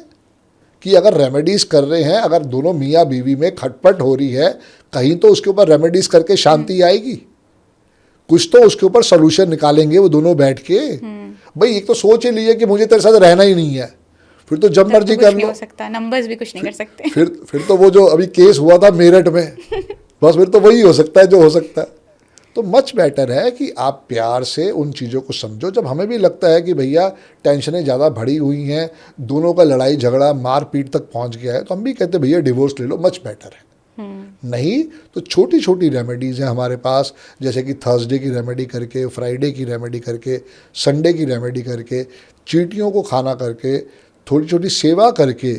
कि अगर रेमेडीज़ कर रहे हैं, अगर दोनों मियाँ बीवी में खटपट हो रही है कहीं, तो उसके ऊपर रेमेडीज़ करके शांति आएगी, कुछ तो उसके ऊपर सोल्यूशन निकालेंगे वो दोनों बैठ के। भाई एक तो सोच ही लिए कि मुझे तेरे साथ रहना ही नहीं है, फिर तो जब मर्जी कर लो। हो सकता है, नंबर्स भी कुछ नहीं कर सकते। फिर तो वो जो अभी केस हुआ था मेरठ में, बस फिर तो वही हो सकता है जो हो सकता है। तो मच बेटर है कि आप प्यार से उन चीज़ों को समझो। जब हमें भी लगता है कि भैया टेंशनें ज़्यादा बढ़ी हुई हैं, दोनों का लड़ाई झगड़ा मारपीट तक पहुंच गया है, तो हम भी कहते हैं भैया डिवोर्स ले लो, मच बेटर है। नहीं तो छोटी छोटी रेमेडीज़ हैं हमारे पास, जैसे कि थर्सडे की रेमेडी करके, फ्राइडे की रेमेडी करके, संडे की रेमेडी करके, चींटियों को खाना करके, थोड़ी छोटी सेवा करके,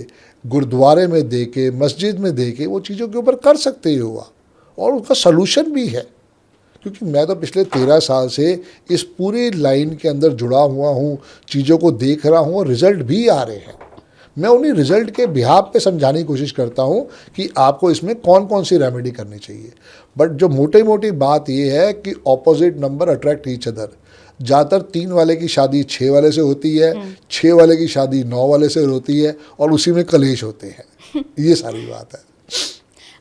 गुरुद्वारे में दे के, मस्जिद में दे के, वो चीज़ों के ऊपर कर सकते हो आप, और उसका सलूशन भी है। क्योंकि मैं तो पिछले 13 साल से इस पूरी लाइन के अंदर जुड़ा हुआ हूँ, चीज़ों को देख रहा हूँ और रिज़ल्ट भी आ रहे हैं। मैं उन्हीं रिज़ल्ट के बिहाफ पे समझाने की कोशिश करता हूँ कि आपको इसमें कौन कौन सी रेमेडी करनी चाहिए। बट जो मोटी मोटी बात ये है कि opposite number attract each other. ज़्यादातर 3 वाले की शादी 6 वाले से होती है, 6 वाले की शादी 9 वाले से होती है, और उसी में कलेश होते हैं। ये सारी बात है।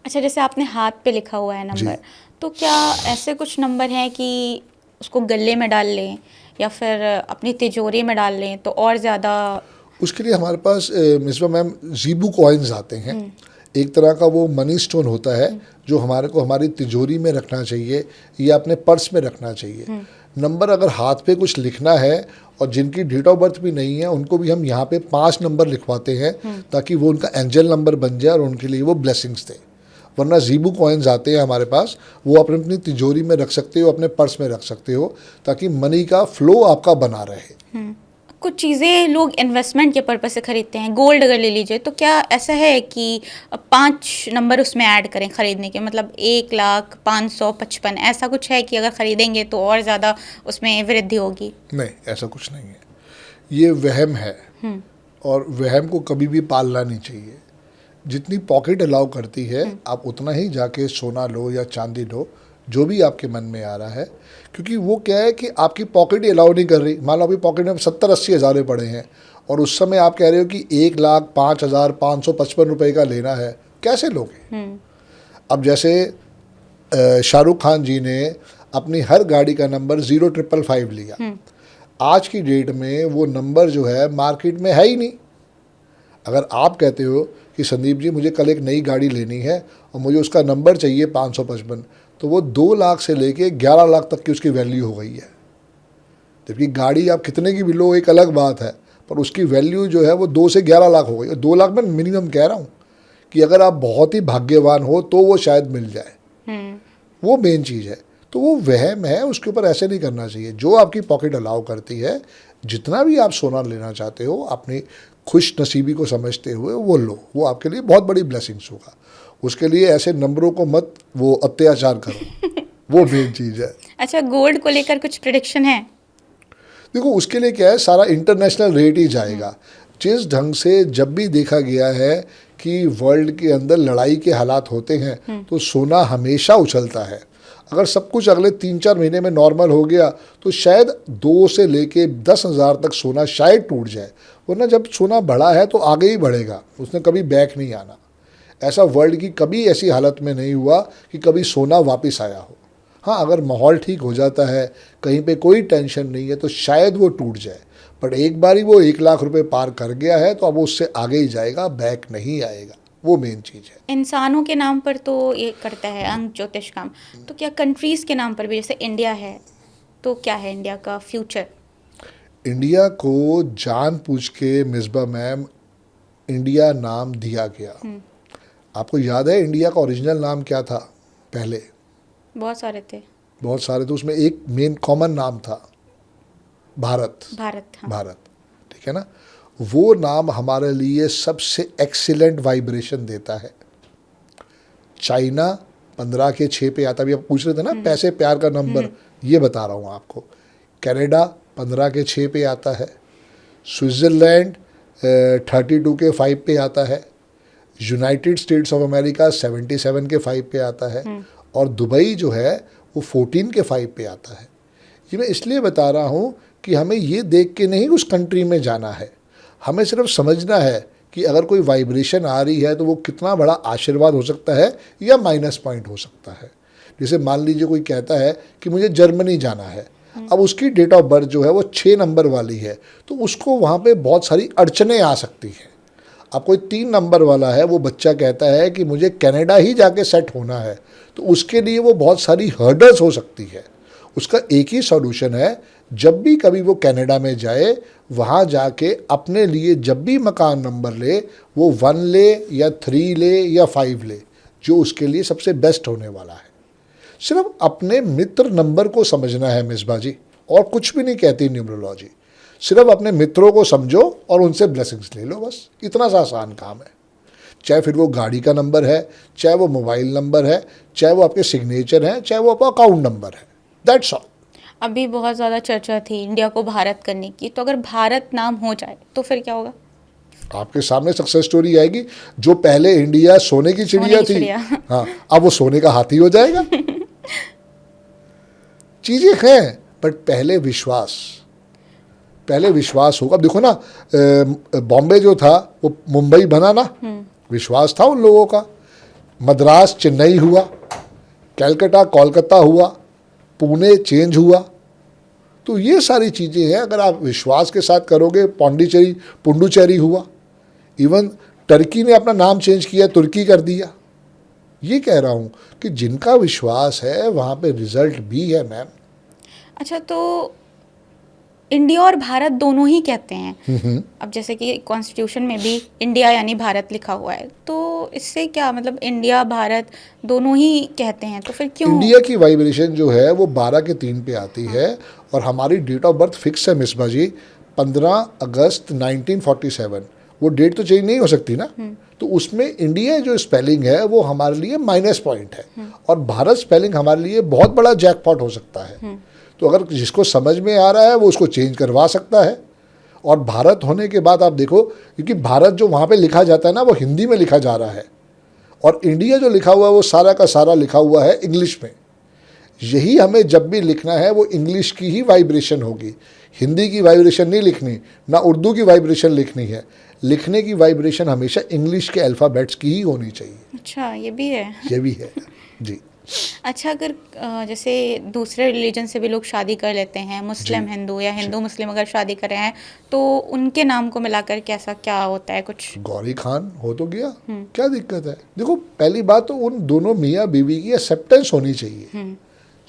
अच्छा, जैसे आपने हाथ पे लिखा हुआ है नंबर, तो क्या ऐसे कुछ नंबर हैं कि उसको गले में डाल लें या फिर अपनी तिजोरी में डाल लें तो और ज़्यादा? उसके लिए हमारे पास मिसबा मैम ज़ीबू कॉइन्स आते हैं। एक तरह का वो मनी स्टोन होता है जो हमारे को हमारी तिजोरी में रखना चाहिए या अपने पर्स में रखना चाहिए। नंबर अगर हाथ पे कुछ लिखना है, और जिनकी डेट ऑफ बर्थ भी नहीं है उनको भी हम यहाँ पे 5 नंबर लिखवाते हैं ताकि वो उनका एंजल नंबर बन जाए और उनके लिए वो ब्लेसिंग्स दे। वरना ज़ीबू कॉइन्स आते हैं हमारे पास, वो अपनी तिजोरी में रख सकते हो, अपने पर्स में रख सकते हो, ताकि मनी का फ्लो आपका बना रहे। कुछ चीज़ें लोग इन्वेस्टमेंट के पर्पज़ से खरीदते हैं, गोल्ड अगर ले लीजिए, तो क्या ऐसा है कि 5 नंबर उसमें ऐड करें खरीदने के, मतलब 1,05,55 ऐसा कुछ है कि अगर ख़रीदेंगे तो और ज़्यादा उसमें वृद्धि होगी? नहीं, ऐसा कुछ नहीं है, ये वहम है, और वहम को कभी भी पालना नहीं चाहिए। जितनी पॉकेट अलाउ करती है आप उतना ही जाके सोना लो या चांदी लो, जो भी आपके मन में आ रहा है। क्योंकि वो क्या है कि आपकी पॉकेट ही अलाउ नहीं कर रही। मान लो अभी पॉकेट में 70-80 हज़ार पड़े हैं और उस समय आप कह रहे हो कि 1,05,555 रुपये का लेना है, कैसे लोगे? अब जैसे शाहरुख खान जी ने अपनी हर गाड़ी का नंबर 0555 लिया। आज की डेट में वो नंबर जो है मार्केट में है ही नहीं। अगर आप कहते हो कि संदीप जी मुझे कल एक नई गाड़ी लेनी है और मुझे उसका नंबर चाहिए 555, तो वो 2 लाख से लेके 11 लाख तक की उसकी वैल्यू हो गई है। जबकि गाड़ी आप कितने की भी लो एक अलग बात है, पर उसकी वैल्यू जो है वो 2 से 11 लाख हो गई। और 2 लाख में मिनिमम कह रहा हूँ कि अगर आप बहुत ही भाग्यवान हो तो वो शायद मिल जाए। वो मेन चीज़ है। तो वो वहम है, उसके ऊपर ऐसे नहीं करना चाहिए। जो आपकी पॉकेट अलाउ करती है, जितना भी आप सोना लेना चाहते हो अपनी खुश नसीबी को समझते हुए वो लो, वो आपके लिए बहुत बड़ी ब्लेसिंग्स होगा। उसके लिए ऐसे नंबरों को मत वो अत्याचार करो, वो मेन चीज़ है। अच्छा, गोल्ड को लेकर कुछ प्रिडिक्शन है? देखो उसके लिए क्या है, सारा इंटरनेशनल रेट ही जाएगा। जिस ढंग से जब भी देखा गया है कि वर्ल्ड के अंदर लड़ाई के हालात होते हैं तो सोना हमेशा उछलता है। अगर सब कुछ अगले 3-4 महीने में नॉर्मल हो गया तो शायद 2 से लेके 10,000 तक सोना शायद टूट जाए, वरना जब सोना बढ़ा है तो आगे ही बढ़ेगा, उसने कभी बैक नहीं आना। ऐसा वर्ल्ड की कभी ऐसी हालत में नहीं हुआ कि कभी सोना वापस आया हो। हाँ, अगर माहौल ठीक हो जाता है, कहीं पे कोई टेंशन नहीं है, तो शायद वो टूट जाए। बट एक बारी वो 1 लाख रुपए पार कर गया है तो अब वो उससे आगे ही जाएगा, बैक नहीं आएगा। वो मेन चीज़ है। इंसानों के नाम पर तो ये करता है अंक ज्योतिष काम, तो क्या कंट्रीज़ के नाम पर भी, जैसे इंडिया है, तो क्या है इंडिया का फ्यूचर? इंडिया को जानबूझ के मिसबा मैम इंडिया नाम दिया गया। आपको याद है इंडिया का ओरिजिनल नाम क्या था पहले? बहुत सारे थे। बहुत सारे, तो उसमें एक मेन कॉमन नाम था भारत। भारत, हाँ। भारत, ठीक है ना। वो नाम हमारे लिए सबसे एक्सीलेंट वाइब्रेशन देता है। चाइना 15 के 6 पे आता, अभी आप पूछ रहे थे ना पैसे प्यार का नंबर, ये बता रहा हूँ आपको। कनाडा 15 के 6 पे आता है। स्विट्ज़रलैंड 32 के 5 पे आता है। यूनाइटेड स्टेट्स ऑफ अमेरिका 77 के 5 पे आता है। और दुबई जो है वो 14 के 5 पे आता है। ये मैं इसलिए बता रहा हूँ कि हमें ये देख के नहीं उस कंट्री में जाना है, हमें सिर्फ समझना है कि अगर कोई वाइब्रेशन आ रही है तो वो कितना बड़ा आशीर्वाद हो सकता है या माइनस पॉइंट हो सकता है। जैसे मान लीजिए कोई कहता है कि मुझे जर्मनी जाना है, अब उसकी डेट ऑफ बर्थ जो है वो 6 नंबर वाली है, तो उसको वहाँ पे बहुत सारी अड़चनें आ सकती हैं। अब कोई 3 नंबर वाला है, वो बच्चा कहता है कि मुझे कनाडा ही जाके सेट होना है, तो उसके लिए वो बहुत सारी हर्डल्स हो सकती है। उसका एक ही सॉल्यूशन है, जब भी कभी वो कनाडा में जाए, वहाँ जाके अपने लिए जब भी मकान नंबर ले, वो 1 ले या 3 ले या 5 ले, जो उसके लिए सबसे बेस्ट होने वाला है। सिर्फ अपने मित्र नंबर को समझना है मिसबा जी, और कुछ भी नहीं कहती न्यूमरोलॉजी। सिर्फ अपने मित्रों को समझो और उनसे ब्लेसिंग्स ले लो, बस इतना सा आसान काम है। चाहे फिर वो गाड़ी का नंबर है, चाहे वो मोबाइल नंबर है, चाहे वो आपके सिग्नेचर हैं, चाहे वो आपका अकाउंट नंबर है, दैट्स ऑल। अभी बहुत ज़्यादा चर्चा थी इंडिया को भारत करने की, तो अगर भारत नाम हो जाए तो फिर क्या होगा? आपके सामने सक्सेस स्टोरी आएगी। जो पहले इंडिया सोने की चिड़िया थी, हाँ, अब वो सोने का हाथी हो जाएगा। चीज़ें हैं, बट पहले विश्वास होगा। अब देखो ना, बॉम्बे जो था वो मुंबई बना ना, विश्वास था उन लोगों का। मद्रास चेन्नई हुआ, कलकत्ता कोलकाता हुआ, पुणे चेंज हुआ। तो ये सारी चीज़ें हैं, अगर आप विश्वास के साथ करोगे। पौंडीचेरी पुंडुचेरी हुआ, इवन टर्की ने अपना नाम चेंज किया, तुर्की कर दिया। ये कह रहा हूँ कि जिनका विश्वास है वहाँ पे रिजल्ट भी है मैम। अच्छा, तो इंडिया और भारत दोनों ही कहते हैं। अब जैसे कि कॉन्स्टिट्यूशन में भी इंडिया यानी भारत लिखा हुआ है, तो इससे क्या मतलब, इंडिया भारत दोनों ही कहते हैं, तो फिर क्यों? इंडिया की वाइब्रेशन जो है वो 12 के 3 पे आती है, और हमारी डेट ऑफ बर्थ फिक्स है मिसबा जी, 15 अगस्त 1947। वो डेट तो चेंज नहीं हो सकती ना। तो उसमें इंडिया जो स्पेलिंग है वो हमारे लिए माइनस पॉइंट है, और भारत स्पेलिंग हमारे लिए बहुत बड़ा जैकपॉट हो सकता है। तो अगर जिसको समझ में आ रहा है वो उसको चेंज करवा सकता है। और भारत होने के बाद आप देखो, क्योंकि भारत जो वहाँ पे लिखा जाता है ना वो हिंदी में लिखा जा रहा है, और इंडिया जो लिखा हुआ है वो सारा का सारा लिखा हुआ है इंग्लिश में। यही हमें जब भी लिखना है वो इंग्लिश की ही वाइब्रेशन होगी, हिंदी की वाइब्रेशन नहीं लिखनी, ना उर्दू की वाइब्रेशन लिखनी है। लिखने की वाइब्रेशन हमेशा इंग्लिश के अल्फ़ाबेट्स की ही होनी चाहिए। अच्छा, ये भी है। ये भी है जी। अच्छा, अगर जैसे दूसरे रिलीजन से भी लोग शादी कर लेते हैं, मुस्लिम हिंदू या हिंदू मुस्लिम अगर शादी कर रहे हैं, तो उनके नाम को मिलाकर कैसा क्या होता है कुछ? गौरी खान हो तो गया, क्या दिक्कत है? देखो, पहली बात तो उन दोनों मियाँ बीवी की एक्सेप्टेंस होनी चाहिए।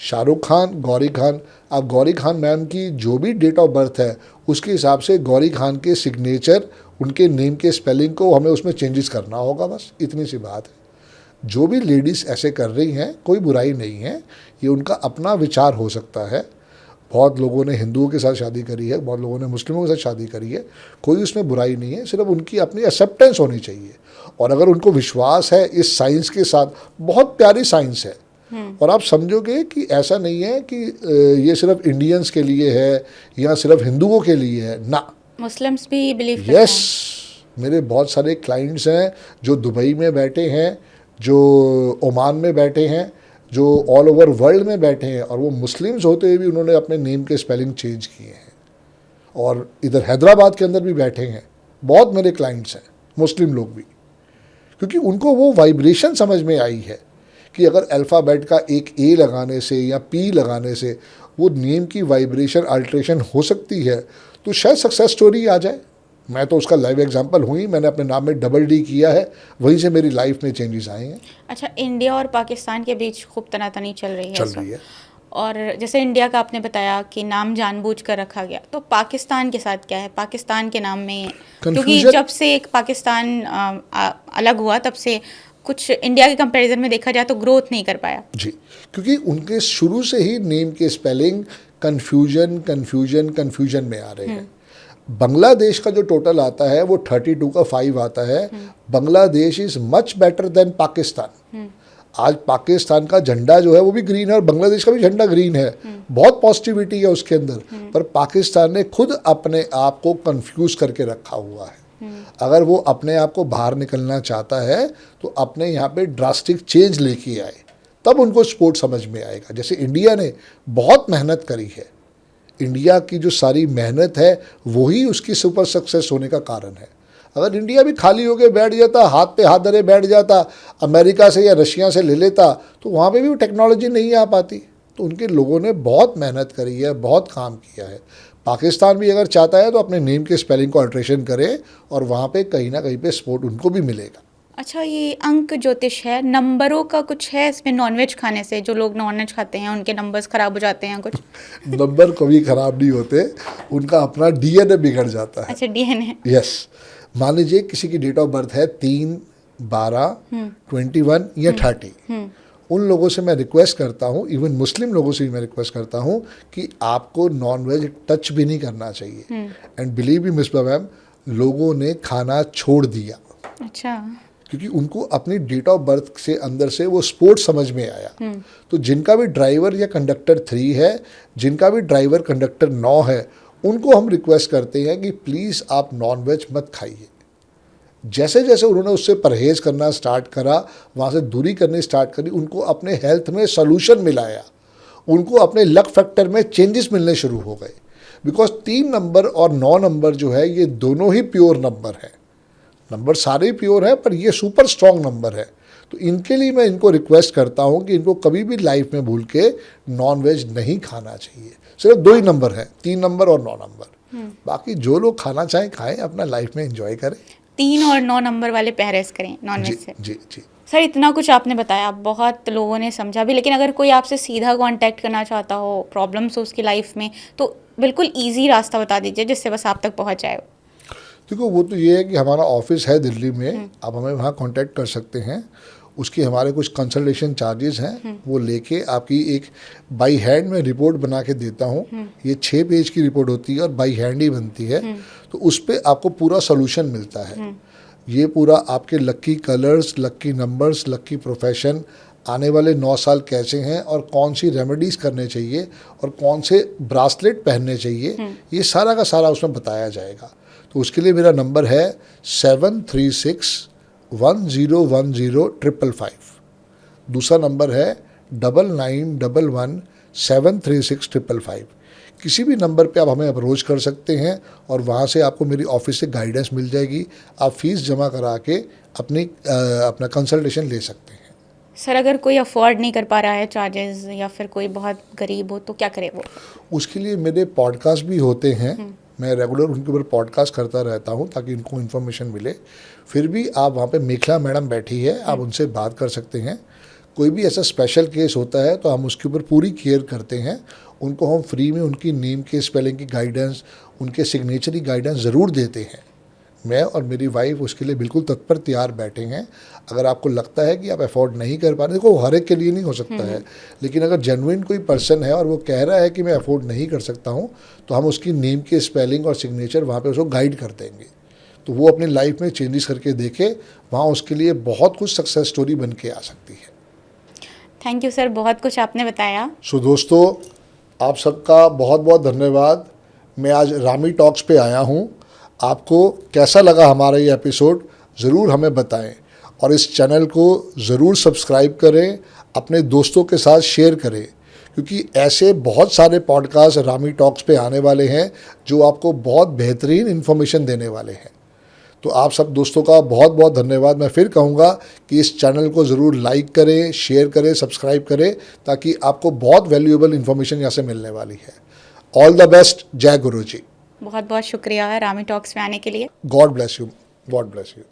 शाहरुख खान, गौरी खान, अब गौरी खान मैम की जो भी डेट ऑफ बर्थ है उसके हिसाब से गौरी खान के सिग्नेचर, उनके नेम के स्पेलिंग को हमें उसमें चेंजेस करना होगा, बस इतनी सी बात है। जो भी लेडीज़ ऐसे कर रही हैं, कोई बुराई नहीं है, ये उनका अपना विचार हो सकता है। बहुत लोगों ने हिंदुओं के साथ शादी करी है, बहुत लोगों ने मुस्लिमों के साथ शादी करी है, कोई उसमें बुराई नहीं है, सिर्फ उनकी अपनी एक्सेप्टेंस होनी चाहिए। और अगर उनको विश्वास है इस साइंस के साथ, बहुत प्यारी साइंस है, और आप समझोगे कि ऐसा नहीं है कि ये सिर्फ इंडियंस के लिए है या सिर्फ हिंदुओं के लिए है ना, मुस्लिम्स भी बिलीव करते हैं। यस, मेरे बहुत सारे क्लाइंट्स हैं जो दुबई में बैठे हैं, जो ओमान में बैठे हैं, जो ऑल ओवर वर्ल्ड में बैठे हैं, और वो मुस्लिम्स होते हुए भी उन्होंने अपने नेम के स्पेलिंग चेंज किए हैं। और इधर हैदराबाद के अंदर भी बैठे हैं, बहुत मेरे क्लाइंट्स हैं मुस्लिम लोग भी, क्योंकि उनको वो वाइब्रेशन समझ में आई है कि अगर अल्फ़ाबेट का एक ए लगाने से या पी लगाने से वो नेम की वाइब्रेशन अल्ट्रेशन हो सकती है, तो शायद सक्सेस स्टोरी आ जाए। मैं तो उसका लाइव एग्जांपल हूँ ही, मैंने अपने नाम में डबल डी किया है, वहीं से मेरी लाइफ में चेंजेस आए हैं। अच्छा, इंडिया और पाकिस्तान के बीच खूब तनातनी चल रही है चल इस रही वक्त। है। और जैसे इंडिया का आपने बताया कि नाम जानबूझकर रखा गया, तो पाकिस्तान के साथ क्या है? पाकिस्तान के नाम में, क्योंकि Confusion- जब से एक पाकिस्तान अलग हुआ तब से कुछ इंडिया के कंपैरिजन में देखा जाए तो ग्रोथ नहीं कर पाया। जी, क्योंकि उनके शुरू से ही नेम के स्पेलिंग कन्फ्यूजन कन्फ्यूजन कन्फ्यूजन में आ रहे हैं। बांग्लादेश का जो टोटल आता है वो 32 का 5 आता है। Bangladesh is much better than Pakistan. आज पाकिस्तान का झंडा जो है वो भी ग्रीन है और बांग्लादेश का भी झंडा ग्रीन है, बहुत पॉजिटिविटी है उसके अंदर, पर पाकिस्तान ने खुद अपने आप को कंफ्यूज करके रखा हुआ है। अगर वो अपने आप को बाहर निकलना चाहता है तो अपने यहाँ पे ड्रास्टिक चेंज लेके आए, तब उनको स्पोर्ट समझ में आएगा। जैसे इंडिया ने बहुत मेहनत करी है, इंडिया की जो सारी मेहनत है वही उसकी सुपर सक्सेस होने का कारण है। अगर इंडिया भी खाली होकर बैठ जाता, हाथ पे हाथ धरे बैठ जाता, अमेरिका से या रशिया से ले लेता, तो वहाँ पे भी टेक्नोलॉजी नहीं आ पाती। तो उनके लोगों ने बहुत मेहनत करी है, बहुत काम किया है। पाकिस्तान भी अगर चाहता है तो अपने नेम के स्पेलिंग को अल्ट्रेशन करे और वहाँ पे कहीं ना कहीं पे सपोर्ट उनको भी मिलेगा। अच्छा, ये अंक ज्योतिष है, नंबरों का कुछ है इसमें? नॉनवेज खाने से जो लोग नॉनवेज खाते हैं उनके नंबर्स खराब हो जाते हैं कुछ? नंबर कभी खराब नहीं होते, उनका अपना डीएनए बिगड़ जाता है। अच्छा, डीएनए। यस, मान लीजिए किसी की डेट ऑफ बर्थ है 3, 12, 21 या 30, उन लोगों से मैं रिक्वेस्ट करता हूँ, इवन मुस्लिम लोगों से भी मैं रिक्वेस्ट करता हूँ कि आपको नॉनवेज टच भी नहीं करना चाहिए। And believe me Misbah ma'am, लोगों ने खाना छोड़ दिया। अच्छा, क्योंकि उनको अपनी डेट ऑफ बर्थ से अंदर से वो स्पोर्ट समझ में आया। तो जिनका भी ड्राइवर या कंडक्टर 3 है, जिनका भी ड्राइवर कंडक्टर 9 है, उनको हम रिक्वेस्ट करते हैं कि प्लीज़ आप नॉनवेज मत खाइए। जैसे जैसे उन्होंने उससे परहेज़ करना स्टार्ट करा, वहाँ से दूरी करनी स्टार्ट करी, उनको अपने हेल्थ में सॉल्यूशन मिलाया, उनको अपने लक फैक्टर में चेंजेस मिलने शुरू हो गए। बिकॉज 3 नंबर और 9 नंबर जो है ये दोनों ही प्योर नंबर है। नंबर सारे ही प्योर है, पर ये सुपर स्ट्रॉन्ग नंबर है। तो इनके लिए मैं इनको रिक्वेस्ट करता हूँ कि इनको कभी भी लाइफ में भूल के नॉनवेज नहीं खाना चाहिए। सिर्फ 2 ही नंबर है, 3 नंबर और 9 नंबर। बाकी जो लोग खाना चाहें खाएं, अपना लाइफ में एंजॉय करें। 3 और 9 नंबर वाले परहेज करें जी नॉनवेज से। जी जी। सर, इतना कुछ आपने बताया, बहुत लोगों ने समझा भी, लेकिन अगर कोई आपसे सीधा कांटेक्ट करना चाहता हो, प्रॉब्लम्स हो उसकी लाइफ में, तो बिल्कुल ईजी रास्ता बता दीजिए जिससे बस आप तक पहुँच जाए। देखो, वो तो ये है कि हमारा ऑफिस है दिल्ली में, आप हमें वहाँ कांटेक्ट कर सकते हैं। उसके हमारे कुछ कंसल्टेशन चार्जेस हैं, वो लेके आपकी एक बाई हैंड में रिपोर्ट बना के देता हूँ। ये 6 पेज की रिपोर्ट होती है और बाई हैंड ही बनती है। तो उस पर आपको पूरा सोल्यूशन मिलता है। ये पूरा आपके लक्की कलर्स, लक्की नंबर्स, लक्की प्रोफेशन, आने वाले 9 साल कैसे हैं और कौन सी रेमेडीज़ करने चाहिए और कौन से ब्रासलेट पहनने चाहिए, ये सारा का सारा उसमें बताया जाएगा। तो उसके लिए मेरा नंबर है 7361010555। दूसरा नंबर है 9911736555। किसी भी नंबर पे आप हमें अप्रोच कर सकते हैं और वहाँ से आपको मेरी ऑफिस से गाइडेंस मिल जाएगी। आप फीस जमा करा के अपना कंसल्टेशन ले सकते हैं। सर अगर कोई अफोर्ड नहीं कर पा रहा है चार्जेस या फिर कोई बहुत गरीब हो तो क्या करे वो? उसके लिए मेरे पॉडकास्ट भी होते हैं, मैं रेगुलर उनके ऊपर पॉडकास्ट करता रहता हूँ ताकि इनको इन्फॉर्मेशन मिले। फिर भी आप वहाँ पे मेखला मैडम बैठी है, आप उनसे बात कर सकते हैं। कोई भी ऐसा स्पेशल केस होता है तो हम उसके ऊपर पूरी केयर करते हैं। उनको हम फ्री में उनकी नेम के स्पेलिंग की गाइडेंस, उनके सिग्नेचर की गाइडेंस ज़रूर देते हैं। मैं और मेरी वाइफ उसके लिए बिल्कुल तत्पर तैयार बैठे हैं। अगर आपको लगता है कि आप अफोर्ड नहीं कर पा रहे, देखो हर एक के लिए नहीं हो सकता है, लेकिन अगर जेन्युइन कोई पर्सन है और वो कह रहा है कि मैं अफोर्ड नहीं कर सकता हूँ, तो हम उसकी नेम के स्पेलिंग और सिग्नेचर वहाँ पे उसको गाइड कर देंगे। तो वो अपनी लाइफ में चेंजेस करके देखे, वहाँ उसके लिए बहुत कुछ सक्सेस स्टोरी बन के आ सकती है। थैंक यू सर, बहुत कुछ आपने बताया। सो दोस्तों, आप सबका बहुत बहुत धन्यवाद। मैं आज रामी टॉक्स पे आया हूँ। आपको कैसा लगा हमारा ये एपिसोड, ज़रूर हमें बताएं और इस चैनल को ज़रूर सब्सक्राइब करें, अपने दोस्तों के साथ शेयर करें, क्योंकि ऐसे बहुत सारे पॉडकास्ट रामी टॉक्स पे आने वाले हैं जो आपको बहुत बेहतरीन इन्फॉर्मेशन देने वाले हैं। तो आप सब दोस्तों का बहुत बहुत धन्यवाद। मैं फिर कहूँगा कि इस चैनल को ज़रूर लाइक करें, शेयर करें, सब्सक्राइब करें, ताकि आपको बहुत वैल्यूएबल इन्फॉर्मेशन यहाँ से मिलने वाली है। All the best. जय गुरु जी। बहुत बहुत शुक्रिया रामी टॉक्स में आने के लिए। God bless you. God bless you.